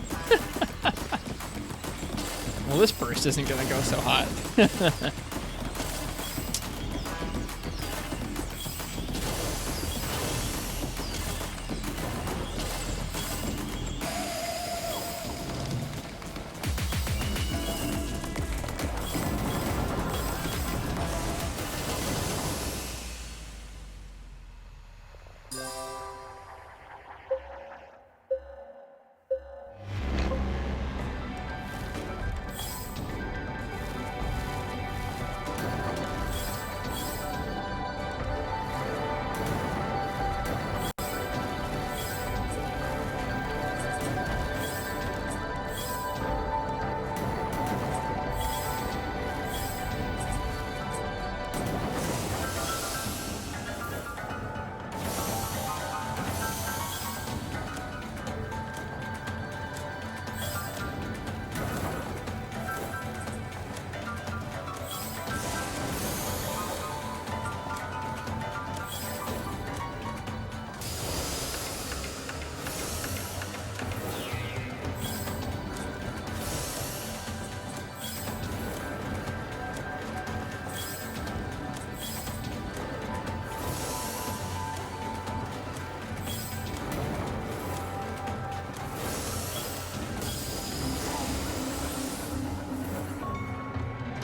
Well, this burst isn't gonna go so hot.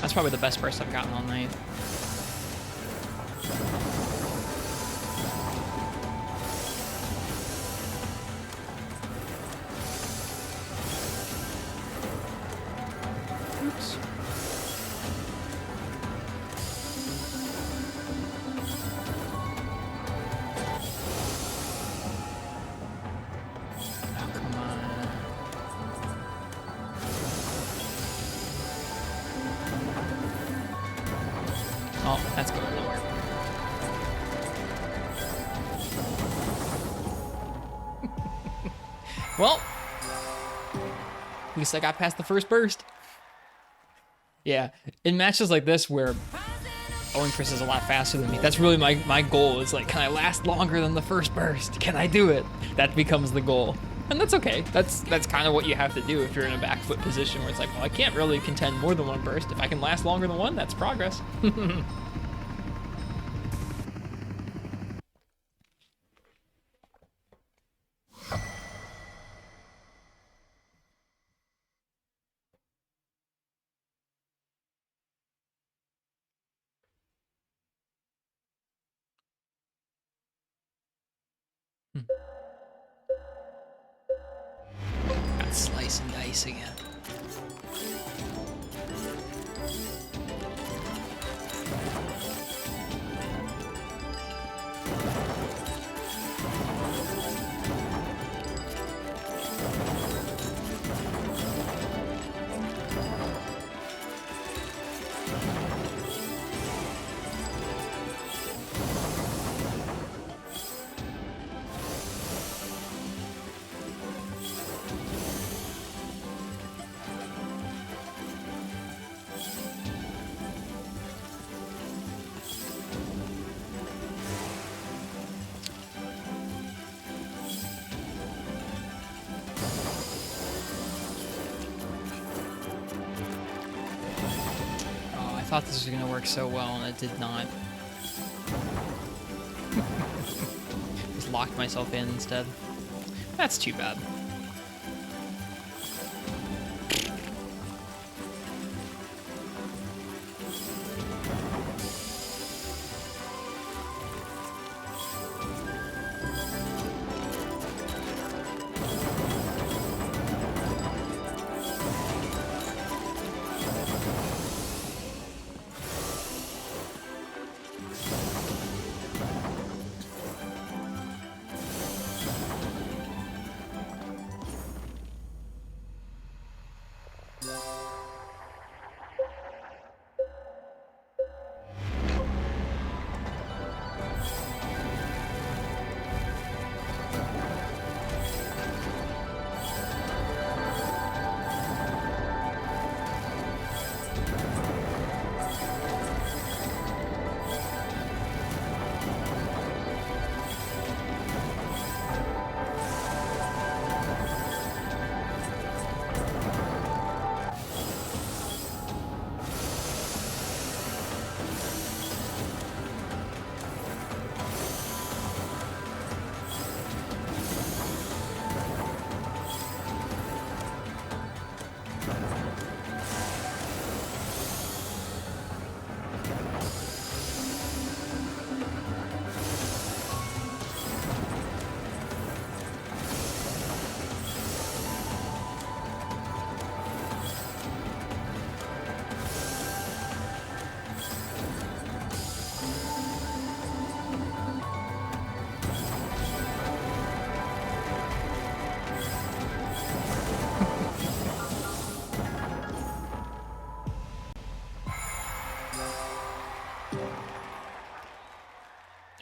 That's probably the best burst I've gotten all night. Oops. Oh, come on. Oh, that's going nowhere. Well, at least I got past the first burst. Yeah, in matches like this where Owen Chris is a lot faster than me, that's really my goal. Is like, can I last longer than the first burst? Can I do it? That becomes the goal. And that's okay. That's kind of what you have to do if you're in a back foot position where it's like, well, I can't really contend more than one burst. If I can last longer than one, that's progress. Got slice and dice again. I thought this was going to work so well, and it did not. Just locked myself in instead. That's too bad.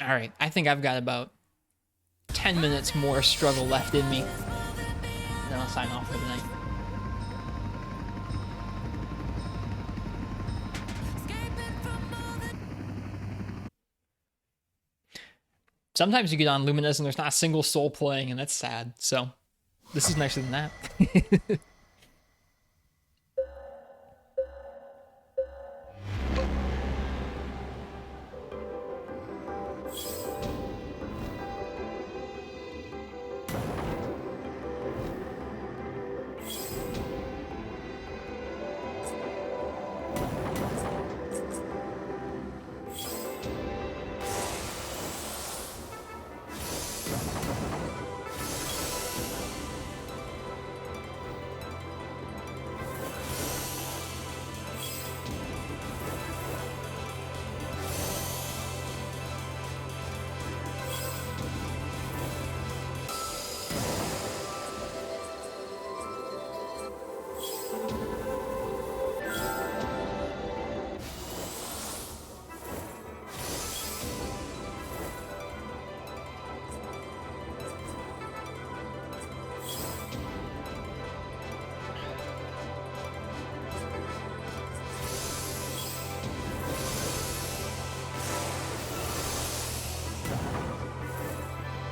All right, I think I've got about 10 minutes more struggle left in me. Then I'll sign off for the night. Sometimes you get on Luminous and there's not a single soul playing, and that's sad. So this is nicer than that.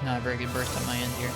Not a very good burst on my end here.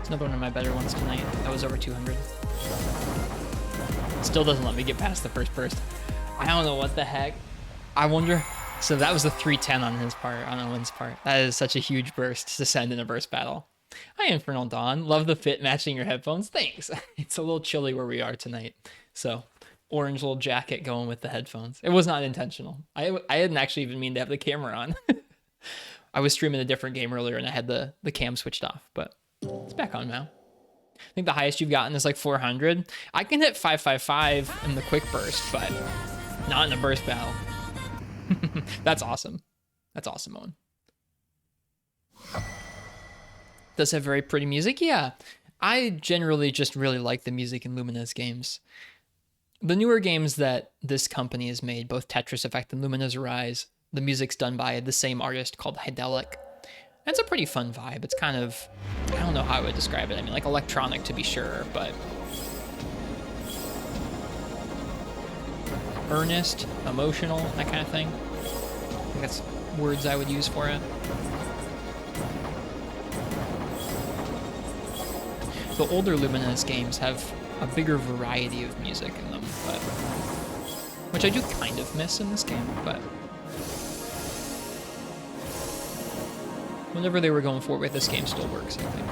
Another one of my better ones tonight. That was over 200. Still doesn't let me get past the first burst. I don't know what the heck. I wonder. So that was a 310 on his part, on Owen's part. That is such a huge burst to send in a burst battle. Hi, Infernal Dawn. Love the fit matching your headphones. Thanks. It's a little chilly where we are tonight. So, orange little jacket going with the headphones. It was not intentional. I didn't actually even mean to have the camera on. I was streaming a different game earlier and I had the cam switched off, but it's back on now. I think the highest you've gotten is like 400. I can hit 555 in the quick burst, but not in a burst battle. That's awesome. That's awesome, Owen. Does have very pretty music? Yeah. I generally just really like the music in Lumina's games. The newer games that this company has made, both Tetris Effect and Lumina's Rise, the music's done by the same artist called Hydelic. It's a pretty fun vibe. It's kind of, I don't know how I would describe it. I mean, like electronic to be sure, but earnest, emotional, that kind of thing. I think that's words I would use for it. The older Lumina's games have a bigger variety of music in them, but which I do kind of miss in this game, but whatever they were going for with this game still works, I think.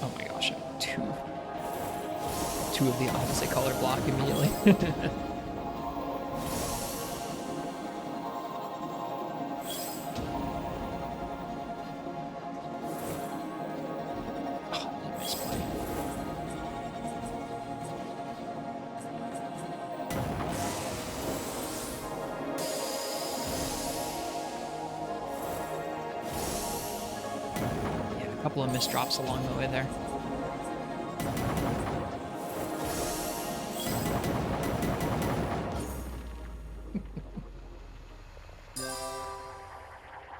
Oh my gosh, I have two of the opposite color block immediately. Couple of missed drops along the way there.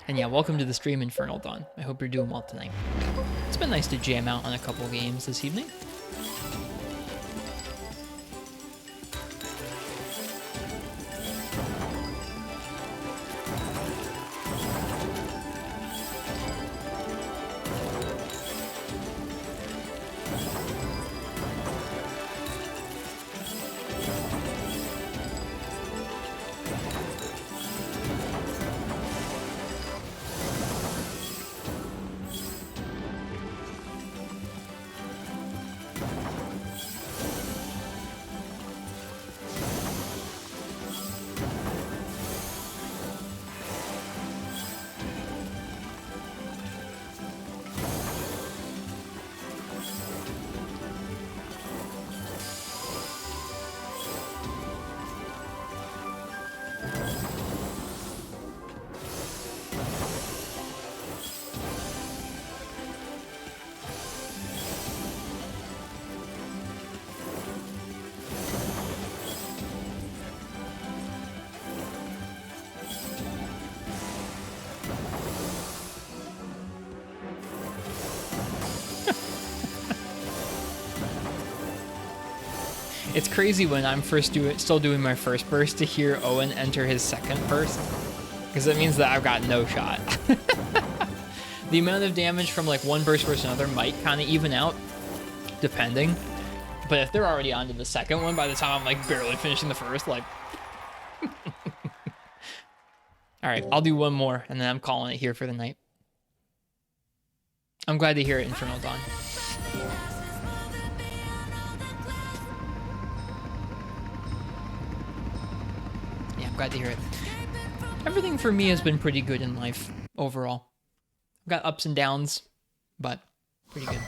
And yeah, welcome to the stream, Infernal Dawn. I hope you're doing well tonight. It's been nice to jam out on a couple games this evening. It's crazy when I'm still doing my first burst to hear Owen enter his second burst, because it means that I've got no shot. The amount of damage from like one burst versus another might kind of even out, depending. But if they're already on to the second one by the time I'm like barely finishing the first, like... All right, I'll do one more and then I'm calling it here for the night. I'm glad to hear it, Infernal Dawn. Yeah, I'm glad to hear it. Everything for me has been pretty good in life overall. I've got ups and downs, but pretty good.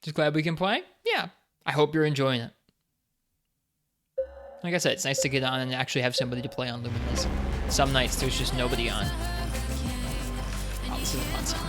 Just glad we can play? Yeah, I hope you're enjoying it. Like I said, it's nice to get on and actually have somebody to play on Luminous. Some nights there's just nobody on. Oh, this is a fun song.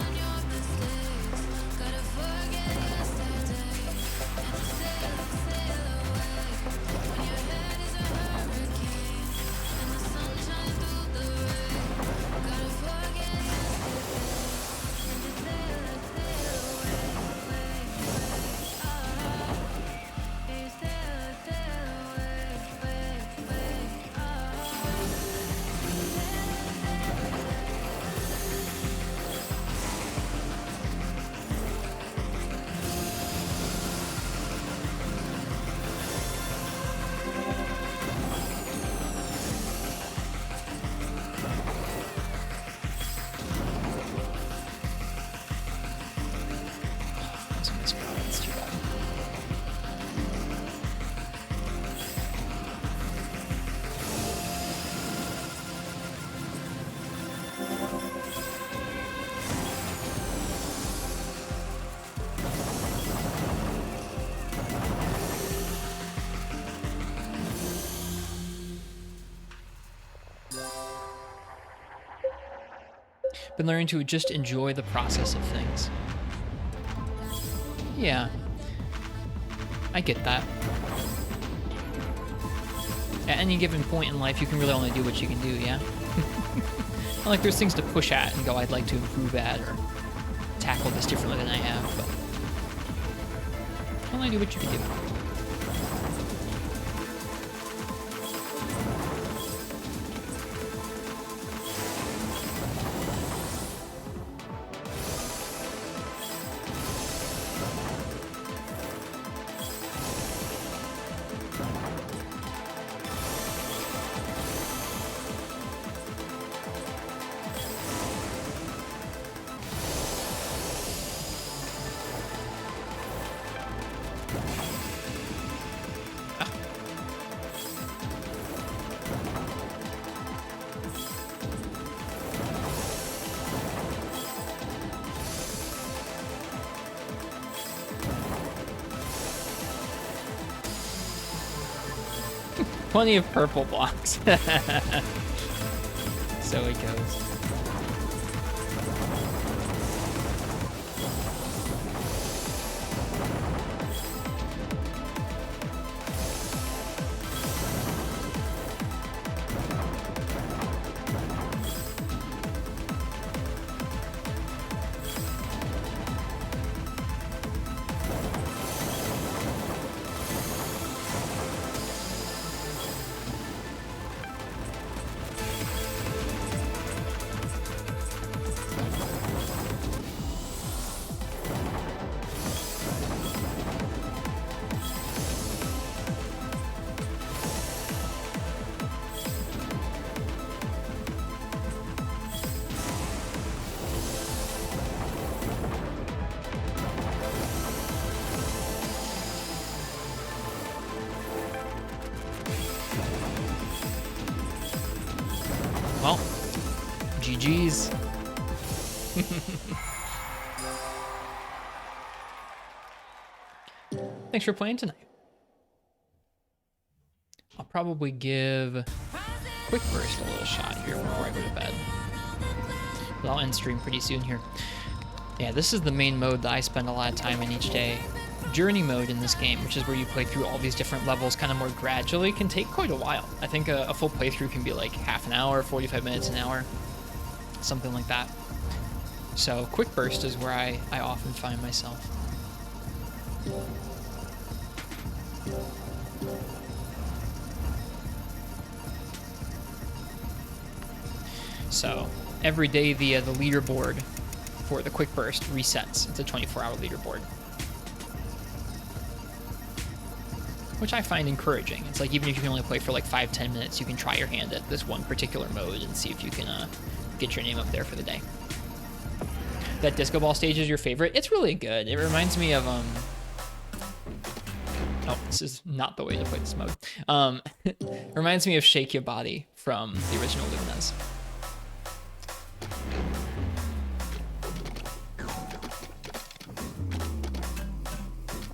Been learning to just enjoy the process of things. Yeah, I get that. At any given point in life, you can really only do what you can do, yeah? Not like there's things to push at and go, I'd like to improve at or tackle this differently than I have, but only do what you can do. Plenty of purple blocks. So it goes. Well, GG's. Thanks for playing tonight. I'll probably give Quick Burst a little shot here before I go to bed. But I'll end stream pretty soon here. Yeah, this is the main mode that I spend a lot of time in each day. Journey mode in this game, which is where you play through all these different levels kind of more gradually, can take quite a while. I think a full playthrough can be like half an hour, 45 minutes, an hour, something like that. So quick burst is where I often find myself. So every day the leaderboard for the quick burst resets. It's a 24-hour leaderboard, which I find encouraging. It's like, even if you can only play for like 5-10 minutes, you can try your hand at this one particular mode and see if you can get your name up there for the day. That disco ball stage is your favorite? It's really good. It reminds me of oh, this is not the way to play this mode. It reminds me of Shake Your Body from the original Lumines.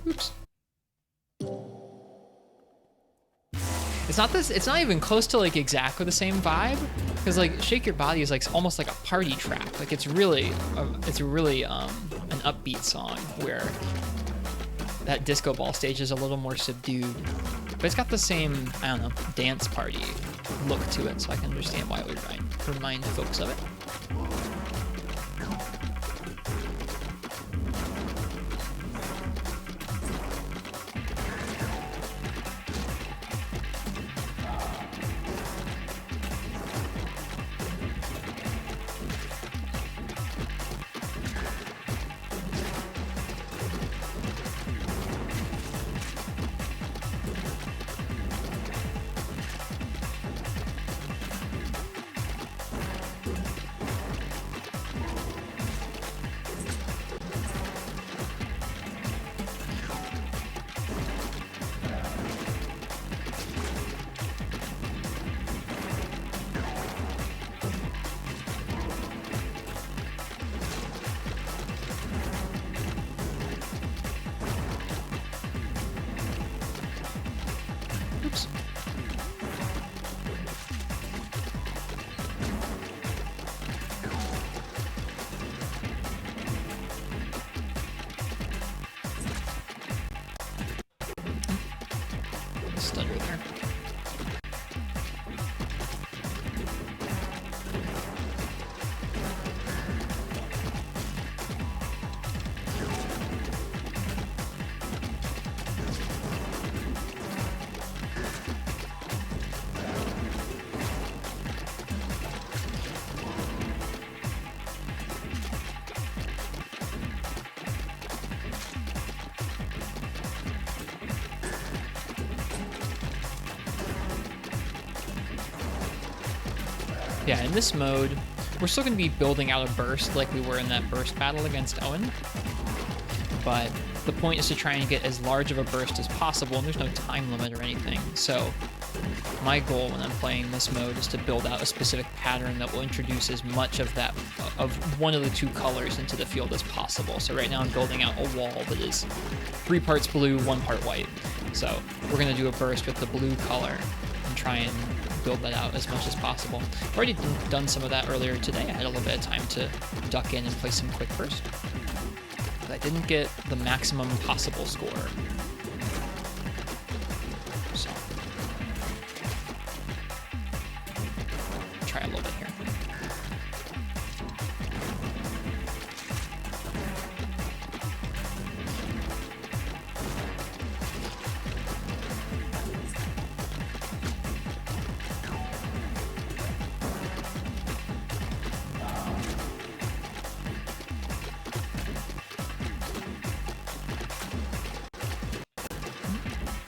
Oops. It's not even close to like exactly the same vibe, because like Shake Your Body is like almost like a party track. Like it's really an upbeat song, where that disco ball stage is a little more subdued, but it's got the same, I don't know, dance party look to it, so I can understand why it would remind folks of it. Oops. Stutter there. Yeah, in this mode, we're still going to be building out a burst like we were in that burst battle against Owen, but the point is to try and get as large of a burst as possible, and there's no time limit or anything. So my goal when I'm playing this mode is to build out a specific pattern that will introduce as much of that, of one of the two colors into the field as possible. So right now I'm building out a wall that is 3 parts blue, 1 part white. So we're going to do a burst with the blue color and try and build that out as much as possible. I've already done some of that earlier today. I had a little bit of time to duck in and play some quick burst, but I didn't get the maximum possible score. So try a little bit here.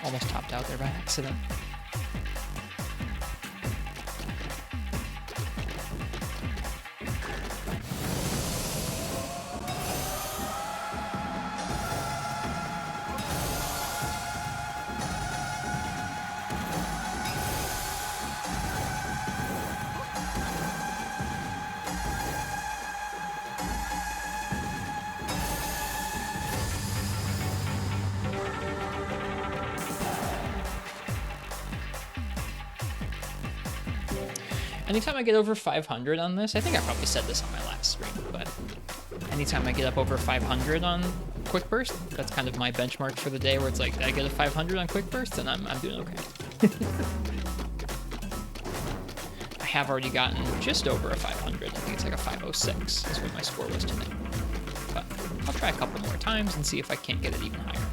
Almost topped out there by accident. Anytime I get over 500 on this, I think I probably said this on my last stream, but anytime I get up over 500 on Quick Burst, that's kind of my benchmark for the day, where it's like, did I get a 500 on Quick Burst? And I'm doing okay. I have already gotten just over a 500. I think it's like a 506 is what my score was today. But I'll try a couple more times and see if I can't get it even higher.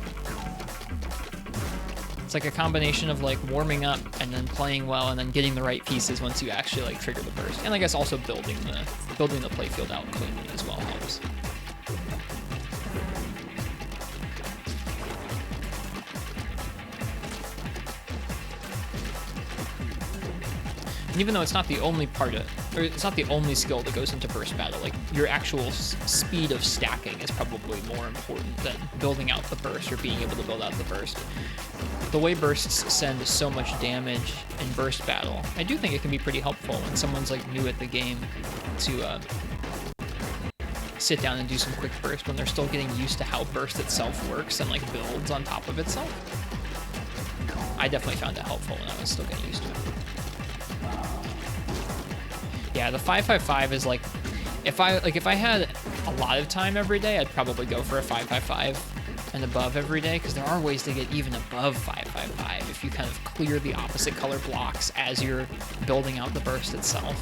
It's like a combination of like warming up and then playing well and then getting the right pieces once you actually like trigger the burst. And I guess also building the playfield out cleanly as well helps. And even though it's not the only it's not the only skill that goes into burst battle, like your actual speed of stacking is probably more important than building out the burst or being able to build out the burst. The way bursts send so much damage in burst battle, I do think it can be pretty helpful when someone's like new at the game to sit down and do some quick burst when they're still getting used to how burst itself works and like builds on top of itself. I definitely found it helpful when I was still getting used to it. Yeah, the 555 is like, if I had a lot of time every day, I'd probably go for a 555 and above every day, because there are ways to get even above 555 if you kind of clear the opposite color blocks as you're building out the burst itself.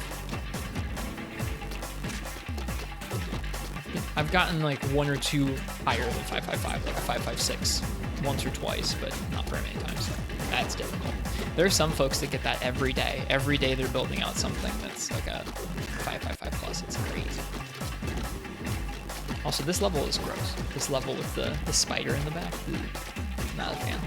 I've gotten like one or two higher than 555, like a 556 once or twice, but not very many times. That's difficult. There are some folks that get that every day. Every day they're building out something that's like a 555 plus. It's crazy. Also, this level is gross. This level with the spider in the back. Ooh, not a fan.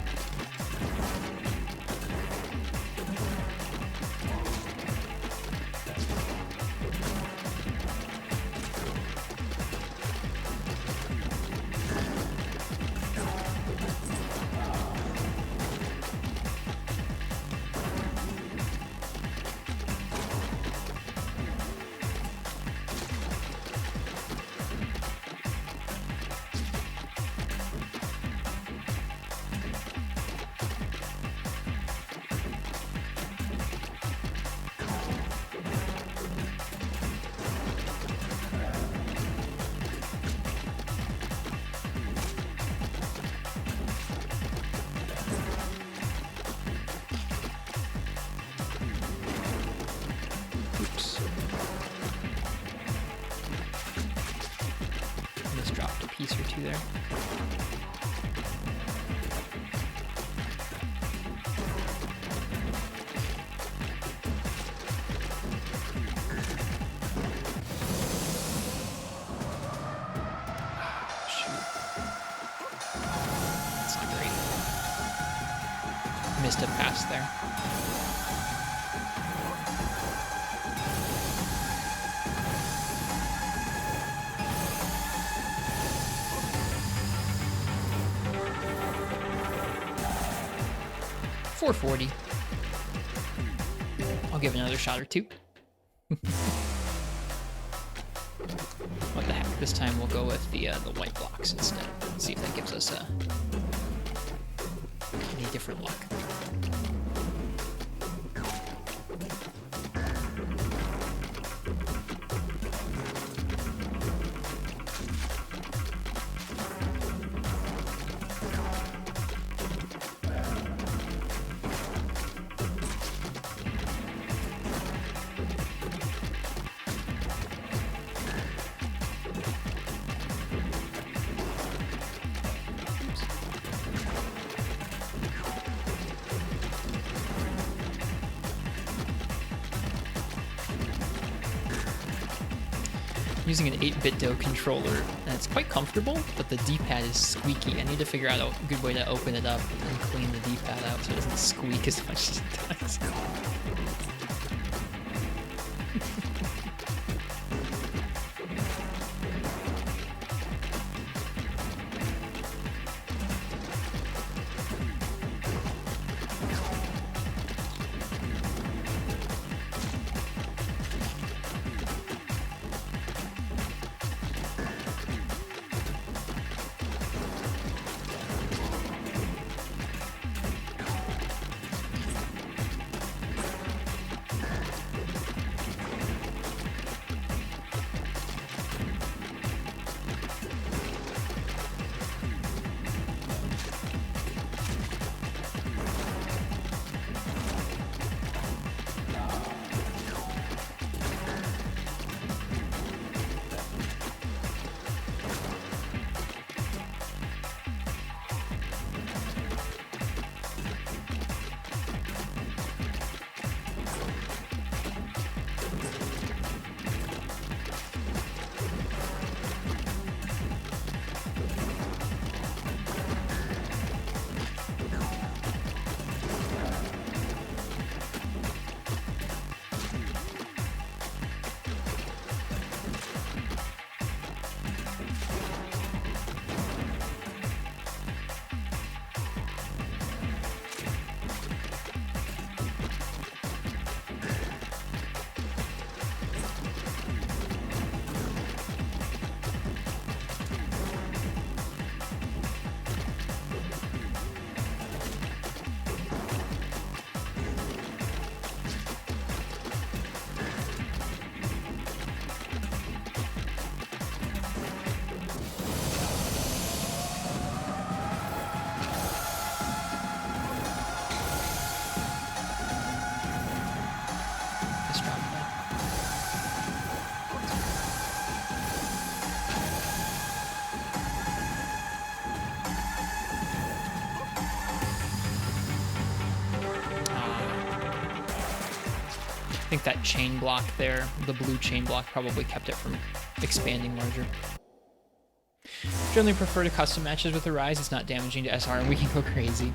Piece or two there. Shoot. That's not great. Missed a pass there. .440. I'll give it another shot or two. What the heck? This time we'll go with the white blocks instead. Let's see if that gives us any different luck. Using an 8-bit controller, and it's quite comfortable, but the D-pad is squeaky. I need to figure out a good way to open it up and clean the D-pad out so it doesn't squeak as much as it does. think that chain block there, the blue chain block, probably kept it from expanding larger. Generally prefer to custom matches with the Rise. It's not damaging to SR and we can go crazy.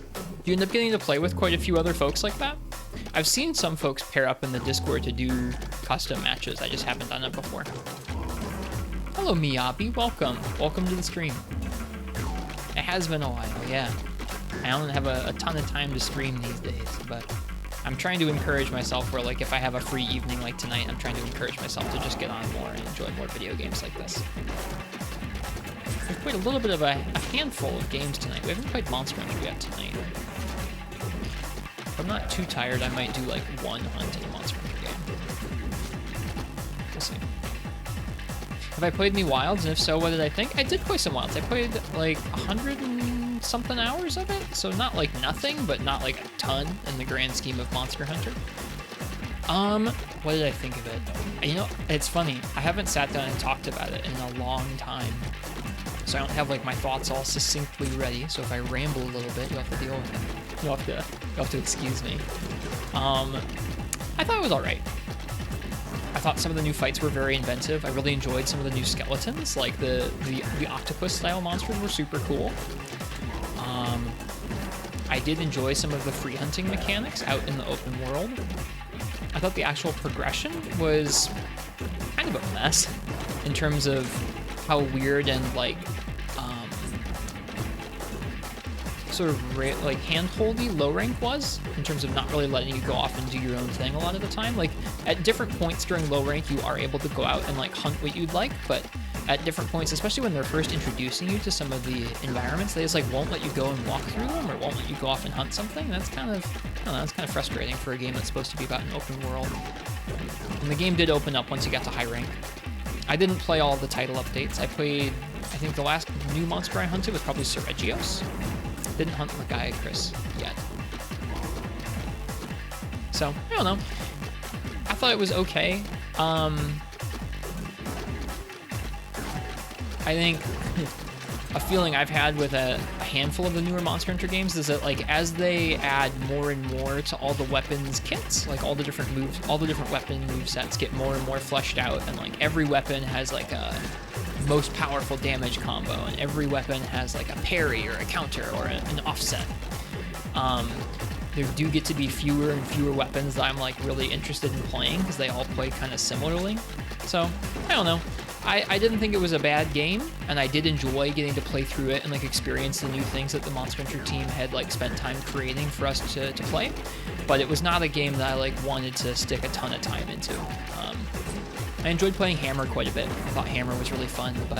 Do you end up getting to play with quite a few other folks like that? I've seen some folks pair up in the Discord to do custom matches. I just haven't done it before. Hello, Miyabi. Welcome. Welcome to the stream. It has been a while, yeah. I don't have a ton of time to stream these days, but I'm trying to encourage myself where, like, if I have a free evening like tonight, I'm trying to encourage myself to just get on more and enjoy more video games like this. We've played a little bit of a handful of games tonight. We haven't played Monster Hunter yet tonight. If I'm not too tired, I might do, like, one hunt in a Monster Hunter game. We'll see. Have I played any Wilds, and if so, what did I think? I did play some Wilds. I played, like, 100 and something hours of it, so not, like, nothing, but not, like, a ton in the grand scheme of Monster Hunter. What did I think of it? You know, it's funny. I haven't sat down and talked about it in a long time, so I don't have, like, my thoughts all succinctly ready, so if I ramble a little bit, you'll have to deal with it. You'll have to excuse me. I thought it was alright. I thought some of the new fights were very inventive. I really enjoyed some of the new skeletons, like the octopus-style monsters were super cool. I did enjoy some of the free hunting mechanics out in the open world. I thought the actual progression was kind of a mess in terms of how weird and, like, sort of like hand-holdy low rank was, in terms of not really letting you go off and do your own thing a lot of the time. Like, at different points during low rank, you are able to go out and, like, hunt what you'd like, but at different points, especially when they're first introducing you to some of the environments, they just, like, won't let you go and walk through them, or won't let you go off and hunt something. That's kind of, I don't know, that's kind of frustrating for a game that's supposed to be about an open world. And the game did open up once you got to high rank. I didn't play all the title updates. I played, I think the last new monster I hunted was probably Seregios. Didn't hunt Chris yet. So, I don't know. I thought it was okay. I think a feeling I've had with a handful of the newer Monster Hunter games is that, like, as they add more and more to all the weapons kits, like all the different moves, all the different weapon move sets get more and more fleshed out, and, like, every weapon has, like, a most powerful damage combo, and every weapon has, like, a parry or a counter or an offset. There do get to be fewer and fewer weapons that I'm, like, really interested in playing, because they all play kind of similarly. So, I don't know. I didn't think it was a bad game, and I did enjoy getting to play through it and, like, experience the new things that the Monster Hunter team had, like, spent time creating for us to play. But it was not a game that I, like, wanted to stick a ton of time into. I enjoyed playing Hammer quite a bit. I thought Hammer was really fun, but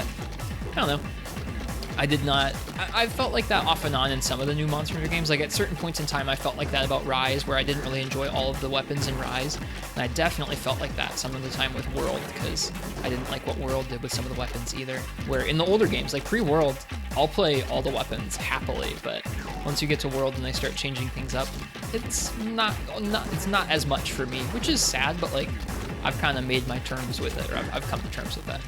I don't know. I did not... I felt like that off and on in some of the new Monster Hunter games. Like, at certain points in time, I felt like that about Rise, where I didn't really enjoy all of the weapons in Rise. And I definitely felt like that some of the time with World, because I didn't like what World did with some of the weapons either. Where in the older games, like pre-World, I'll play all the weapons happily, but once you get to World and they start changing things up, it's not as much for me, which is sad, but, like, I've kind of made my terms with it, or I've come to terms with that.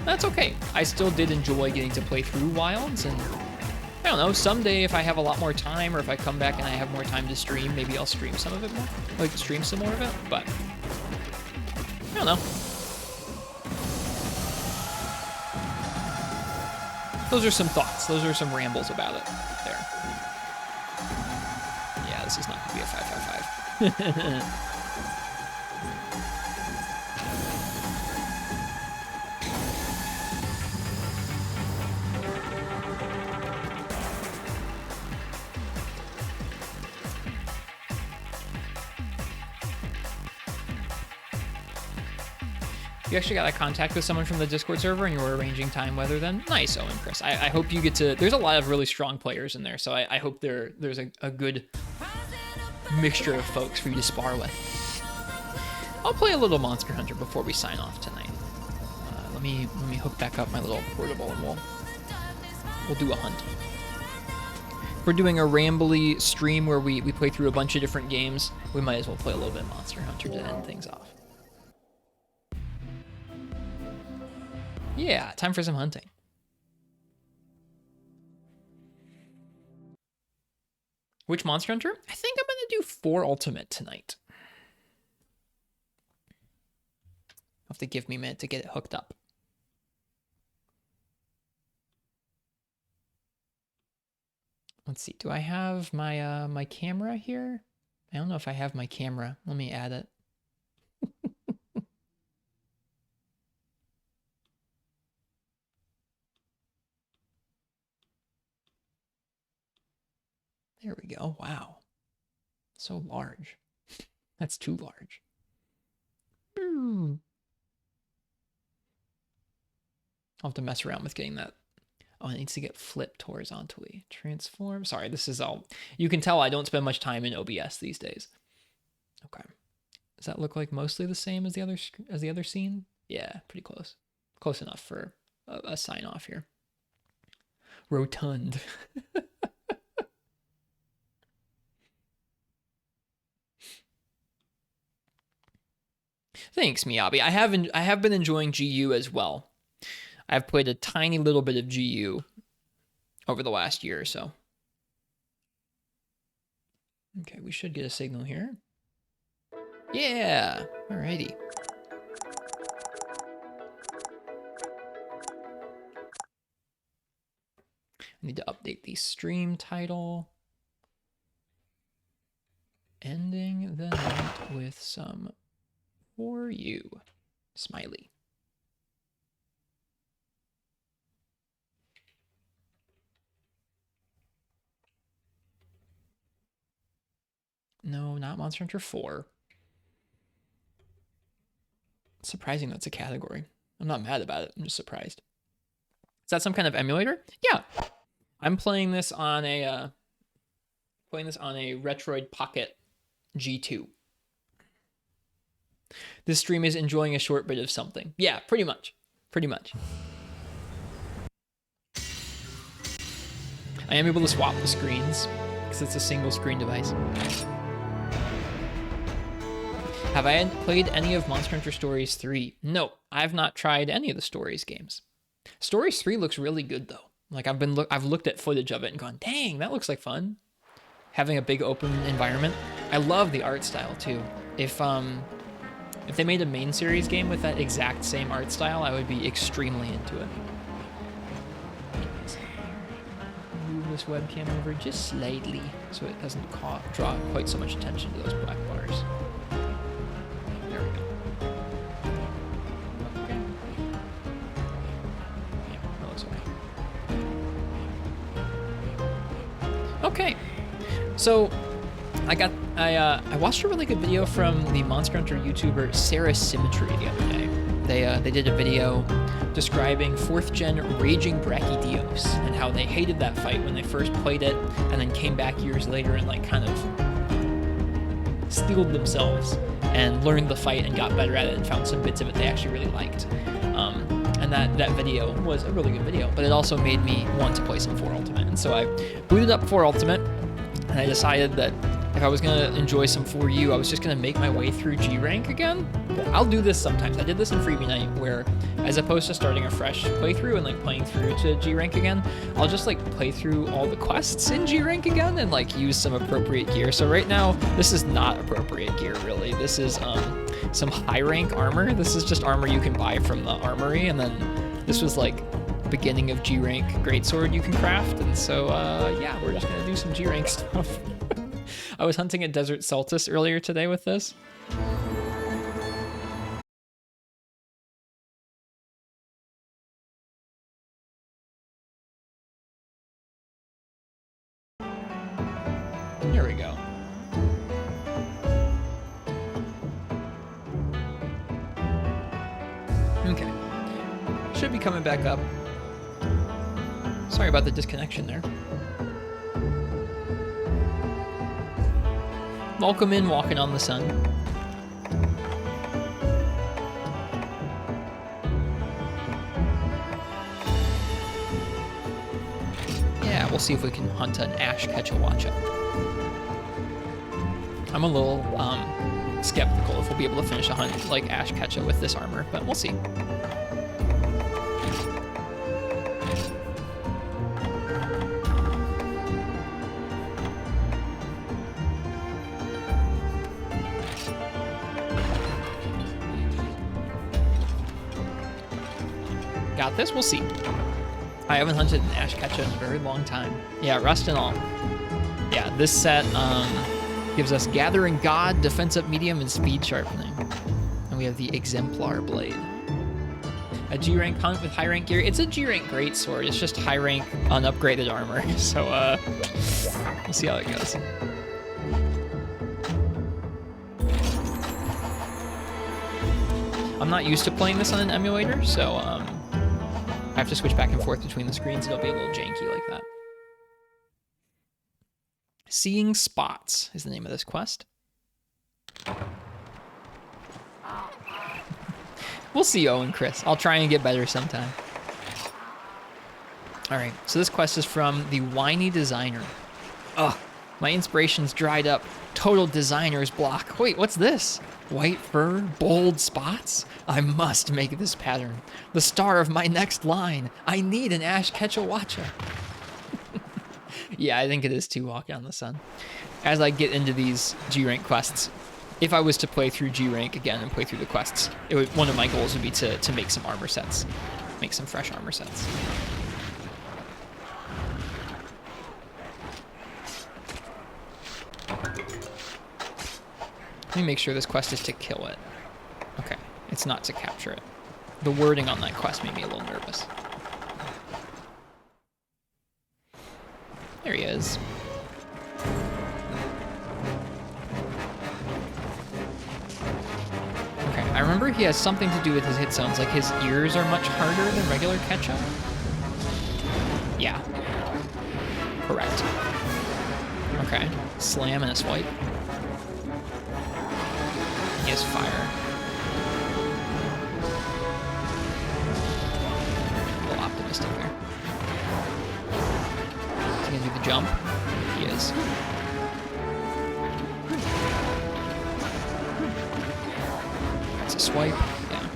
That's okay. I still did enjoy getting to play through Wilds, and I don't know, someday if I have a lot more time, or if I come back and I have more time to stream, maybe I'll stream some of it more, like stream some more of it, but I don't know. Those are some thoughts. Those are some rambles about it there. Yeah, this is not going to be a 555. You actually got a contact with someone from the Discord server and you were arranging time weather then? Nice, Owen Chris. I hope you get to... There's a lot of really strong players in there, so I hope there's a good mixture of folks for you to spar with. I'll play a little Monster Hunter before we sign off tonight. Let me hook back up my little portable and we'll do a hunt. We're doing a rambly stream where we play through a bunch of different games. We might as well play a little bit of Monster Hunter to end things off. Yeah, time for some hunting. Which Monster Hunter? I think I'm going to do 4 Ultimate tonight. have to give me a minute to get it hooked up. Let's see. Do I have my my camera here? I don't know if I have my camera. Let me add it. There we go. Wow. So large. That's too large. I'll have to mess around with getting that. Oh, it needs to get flipped horizontally. Transform. Sorry, this is all. You can tell I don't spend much time in OBS these days. Okay. Does that look like mostly the same as the other scene? Yeah, pretty close. Close enough for a sign off here. Rotund. Thanks, Miyabi. I have been enjoying GU as well. I've played a tiny little bit of GU over the last year or so. Okay, we should get a signal here. Yeah, alrighty. I need to update the stream title. Ending the night with some for you. Smiley. No, not Monster Hunter 4. It's surprising that's a category. I'm not mad about it. I'm just surprised. Is that some kind of emulator? Yeah. I'm playing this on a Retroid Pocket G2. This stream is enjoying a short bit of something. Yeah, pretty much. Pretty much. I am able to swap the screens because it's a single screen device. Have I played any of Monster Hunter Stories 3? No, I've not tried any of the Stories games. Stories 3 looks really good though. Like I've looked at footage of it and gone, dang, that looks like fun. Having a big open environment. I love the art style too. If they made a main series game with that exact same art style, I would be extremely into it. Move this webcam over just slightly so it doesn't draw quite so much attention to those black bars. There we go. Okay. Yeah, that looks okay. Okay, so I watched a really good video from the Monster Hunter YouTuber Sarah Symmetry the other day. They did a video describing 4th gen Raging Brachydios and how they hated that fight when they first played it and then came back years later and like kind of steeled themselves and learned the fight and got better at it and found some bits of it they actually really liked. And that video was a really good video, but it also made me want to play some 4 Ultimate. And so I booted up 4 Ultimate and I decided that if I was going to enjoy some 4U, I was just going to make my way through G rank again. I'll do this sometimes. I did this in Freebie Night where, as opposed to starting a fresh playthrough and like playing through to G rank again, I'll just like play through all the quests in G rank again and like use some appropriate gear. So right now, this is not appropriate gear really. This is some high rank armor. This is just armor you can buy from the armory, and then this was like beginning of G rank greatsword you can craft. And so yeah, we're just gonna do some G rank stuff. I was hunting at Desert Saltis earlier today with this. Here we go. Okay. Should be coming back up. Sorry about the disconnection there. Welcome in, Walking on the Sun. Yeah, we'll see if we can hunt an Ash Ketchawatcha. I'm a little skeptical if we'll be able to finish a hunt like Ash Ketcha with this armor, but we'll see. got this. We'll see. I haven't hunted an Ash Ketchum in a very long time. Yeah, rust and all. Yeah, this set gives us Gathering God, Defense Up Medium, and Speed Sharpening. And we have the Exemplar Blade. A G-rank hunt with high rank gear. It's a G-rank greatsword. It's just high rank unupgraded armor. So we'll see how it goes. I'm not used to playing this on an emulator, so I have to switch back and forth between the screens. It'll be a little janky like that. Seeing Spots is the name of this quest. We'll see, Owen Chris. I'll try and get better sometime. All right, so this quest is from the Whiny Designer. Ugh, my inspiration's dried up. Total designer's block. Wait, what's this? White fur, bold spots? I must make this pattern. The star of my next line. I need an Ash Ketchum-Watcha. Yeah, I think it is too, Walking on the Sun. As I get into these G-rank quests, if I was to play through G-rank again and play through the quests, one of my goals would be to make some armor sets. Make some fresh armor sets. Let me make sure this quest is to kill it. Okay, it's not to capture it. The wording on that quest made me a little nervous. There he is. Okay, I remember he has something to do with his hit zones, like his ears are much harder than regular Ketchum. Yeah. Correct. Okay, slam and a swipe. He has fire. A little optimistic there. Is he gonna do the jump? He is. That's a swipe, yeah.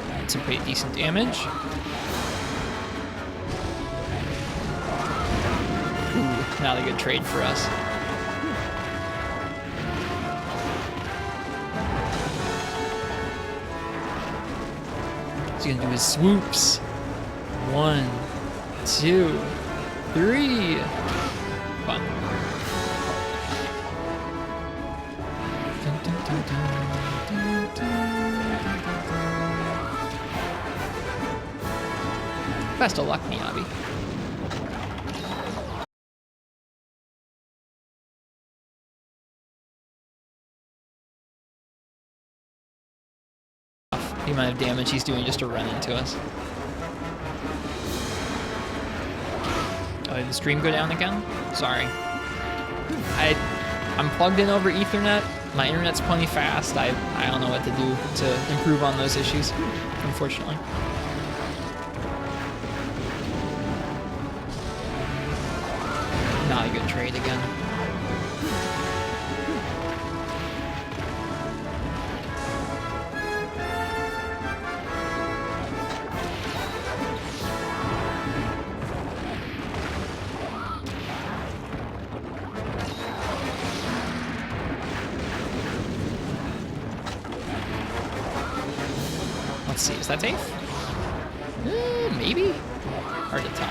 That's some pretty decent damage. Ooh, not a good trade for us. He's gonna do his swoops. 1, 2, 3. Fun. Best of luck, Miyabi. The amount of damage he's doing just to run into us. Oh, did the stream go down again? Sorry. I'm plugged in over Ethernet. My internet's plenty fast. I don't know what to do to improve on those issues, unfortunately. Not a good trade again. Let's see, is that safe? Maybe? Hard to tell.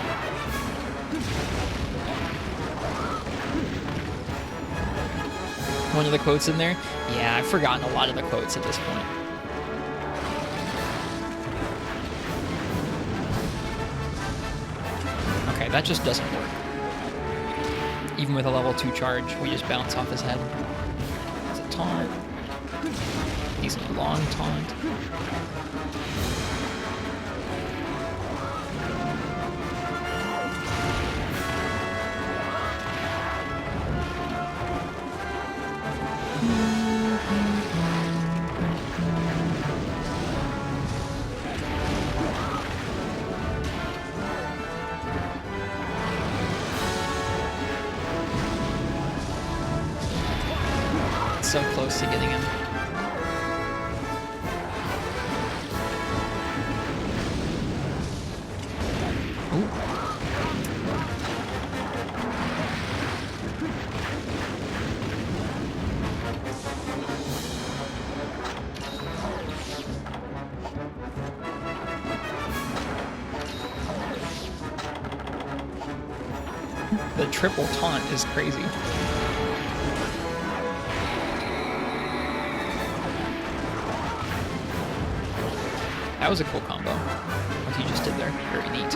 One of the quotes in there? Yeah, I've forgotten a lot of the quotes at this point. Okay, that just doesn't work. Even with a level 2 charge, we just bounce off his head. It's a taunt. He's a long taunt. So close to getting him. Ooh. The triple taunt is crazy. That was a cool combo. What he just did there. Very neat.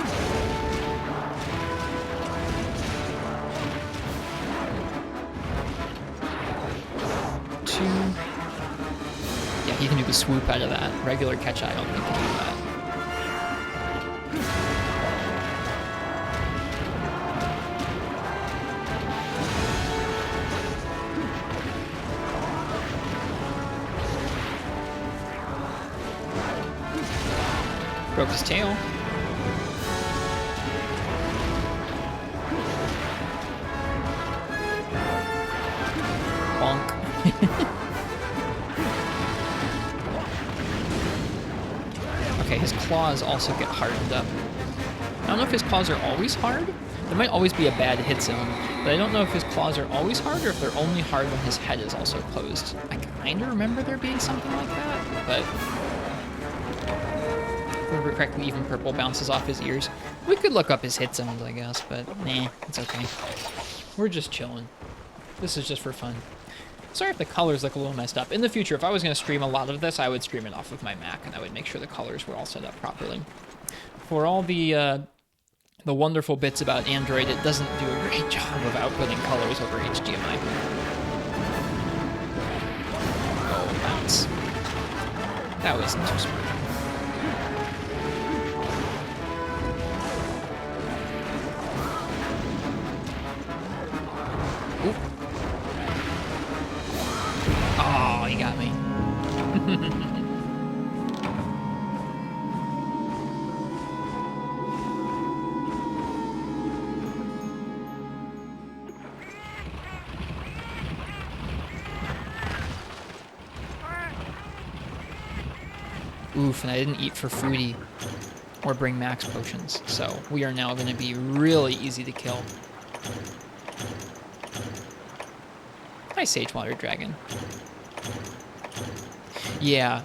Yeah, he can do the swoop out of that. Regular catch, I don't think he can do that. Broke his tail. Bonk. Okay, his claws also get hardened up. I don't know if his claws are always hard. There might always be a bad hit zone, but I don't know if his claws are always hard or if they're only hard when his head is also closed. I kind of remember there being something like that, but if I remember correctly, even purple bounces off his ears. We could look up his hit zones, I guess, but nah, it's okay. We're just chilling. This is just for fun. Sorry if the colors look a little messed up. In the future, if I was going to stream a lot of this, I would stream it off of my Mac, and I would make sure the colors were all set up properly. For all the wonderful bits about Android, it doesn't do a great job of outputting colors over HDMI. Oh, bounce. That wasn't too smart. Oop. Oh, he got me. Oof, and I didn't eat for foodie or bring max potions, so we are now going to be really easy to kill. Hi, Sagewater Dragon. Yeah,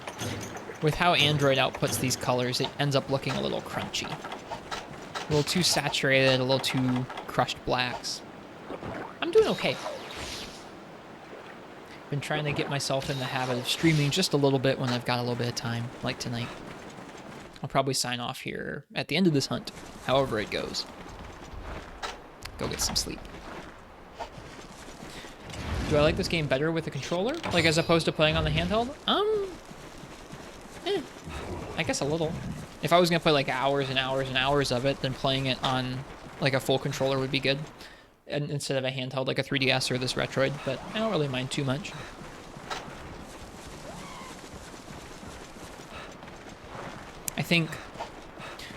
with how Android outputs these colors, it ends up looking a little crunchy. A little too saturated, a little too crushed blacks. I'm doing okay. Been trying to get myself in the habit of streaming just a little bit when I've got a little bit of time, like tonight. I'll probably sign off here at the end of this hunt, however it goes. Go get some sleep. Do I like this game better with a controller? Like, as opposed to playing on the handheld? I guess a little. If I was gonna play like hours and hours and hours of it, then playing it on like a full controller would be good. And instead of a handheld like a 3DS or this Retroid, but I don't really mind too much. I think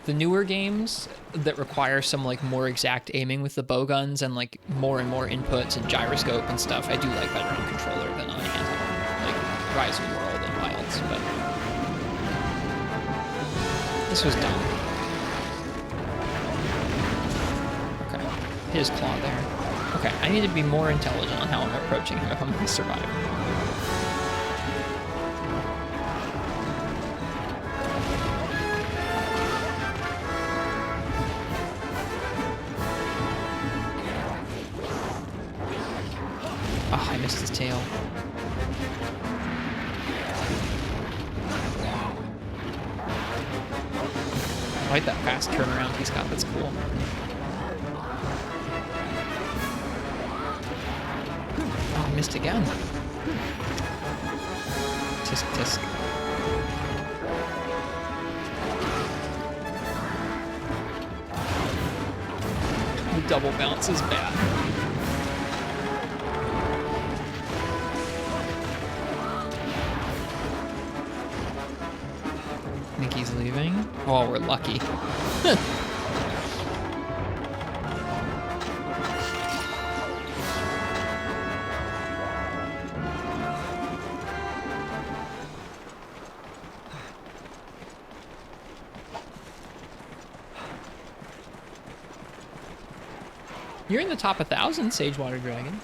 the newer games that require some like more exact aiming with the bow guns and like more and more inputs and gyroscope and stuff, I do like better on controller than on a handheld, like Rise of the World and Wilds, but this was dumb. Okay, hit his claw there. Okay, I need to be more intelligent on how I'm approaching him if I'm going to survive. Oh, I missed his tail. I like that fast turnaround he's got, that's cool. Oh, I missed again. Tisk tisk. The double bounce is bad. Think he's leaving? Oh, we're lucky. You're in the top 1,000, Sagewater Dragon.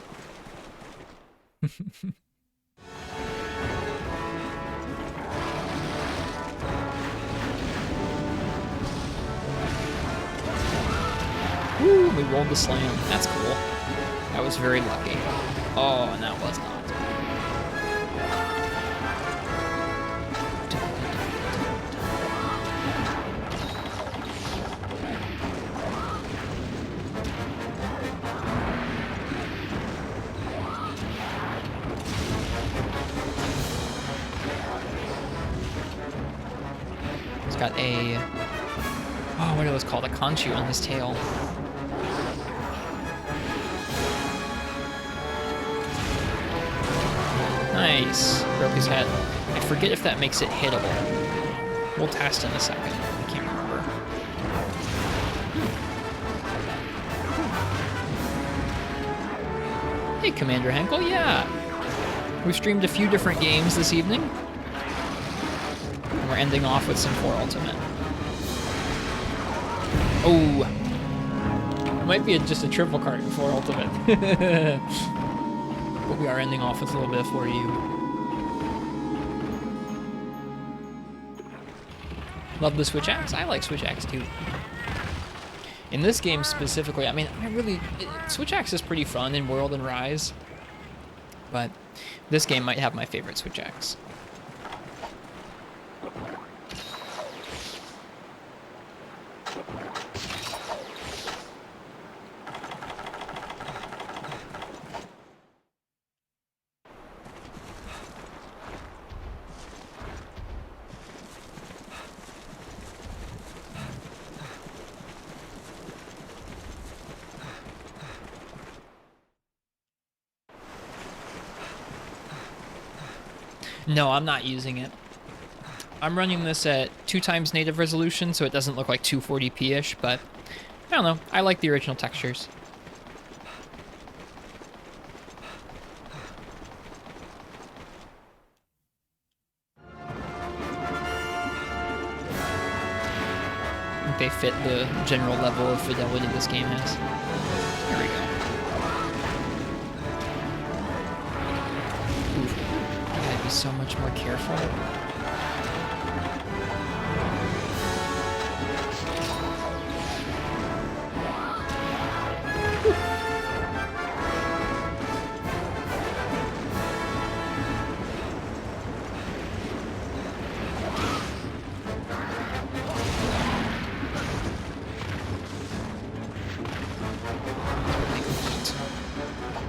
Woo, we rolled the slam. That's cool. I was very lucky. Oh, and that was not. It's got a, oh, what it was called, a conchu on his tail. Nice. Broke his head. I forget if that makes it hittable. We'll test in a second. I can't remember. Hey, Commander Henkel. Yeah. We've streamed a few different games this evening. And we're ending off with some 4 Ultimate. Oh. It might be just a triple card in 4 Ultimate. But we are ending off with a little bit of 4U. Love the Switch Axe. I like Switch Axe too. In this game specifically, I mean, Switch Axe is pretty fun in World and Rise. But this game might have my favorite Switch Axe. No, I'm not using it. I'm running this at 2x native resolution, so it doesn't look like 240p-ish, but I don't know. I like the original textures. I think they fit the general level of fidelity this game has. There we go. Be so much more careful.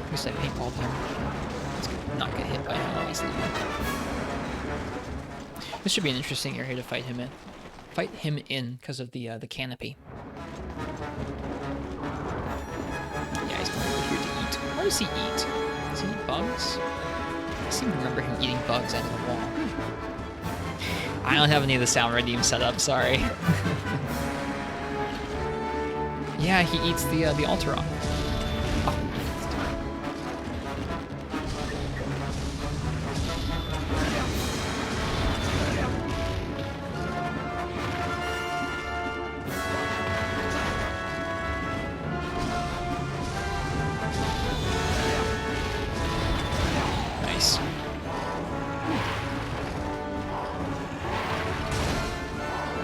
At least I paintballed him. Let's not get hit by him, obviously. This should be an interesting area to fight him in. Fight him in because of the canopy. Yeah, he's going over here to eat. What does he eat? Does he eat bugs? I seem to remember him eating bugs out of the wall. I don't have any of the sound redeem set up, sorry. Yeah, he eats the altar rock.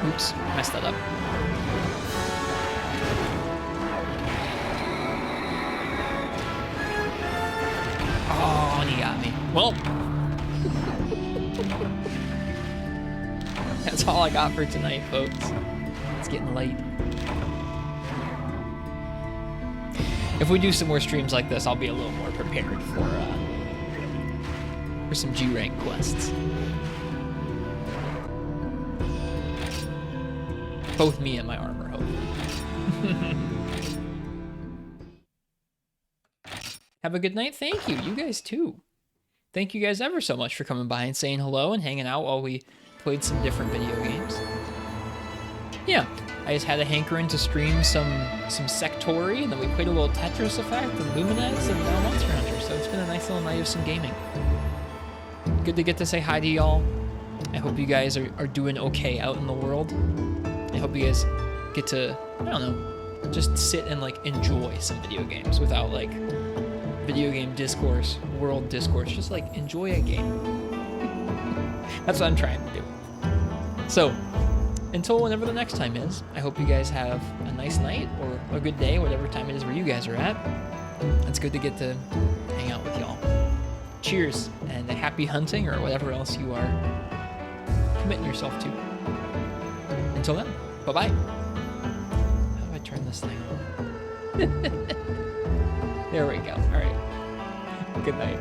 Oops, messed that up. Oh, and he got me. Well, that's all I got for tonight, folks. It's getting late. If we do some more streams like this, I'll be a little more prepared for some G-rank quests. Both me and my armor, hopefully. Have a good night. Thank you. You guys too. Thank you guys ever so much for coming by and saying hello and hanging out while we played some different video games. Yeah, I just had a hankering to stream some Sektori, and then we played a little Tetris Effect and Lumines and now Monster Hunter, so it's been a nice little night of some gaming. Good to get to say hi to y'all. I hope you guys are doing okay out in the world. I hope you guys get to, I don't know, just sit and like enjoy some video games without like video game discourse, world discourse. Just like enjoy a game. That's what I'm trying to do. So, until whenever the next time is, I hope you guys have a nice night or a good day, whatever time it is where you guys are at. It's good to get to hang out with y'all. Cheers, and a happy hunting or whatever else you are committing yourself to. Until then, bye-bye. How do I turn this thing on? There we go. All right. Good night.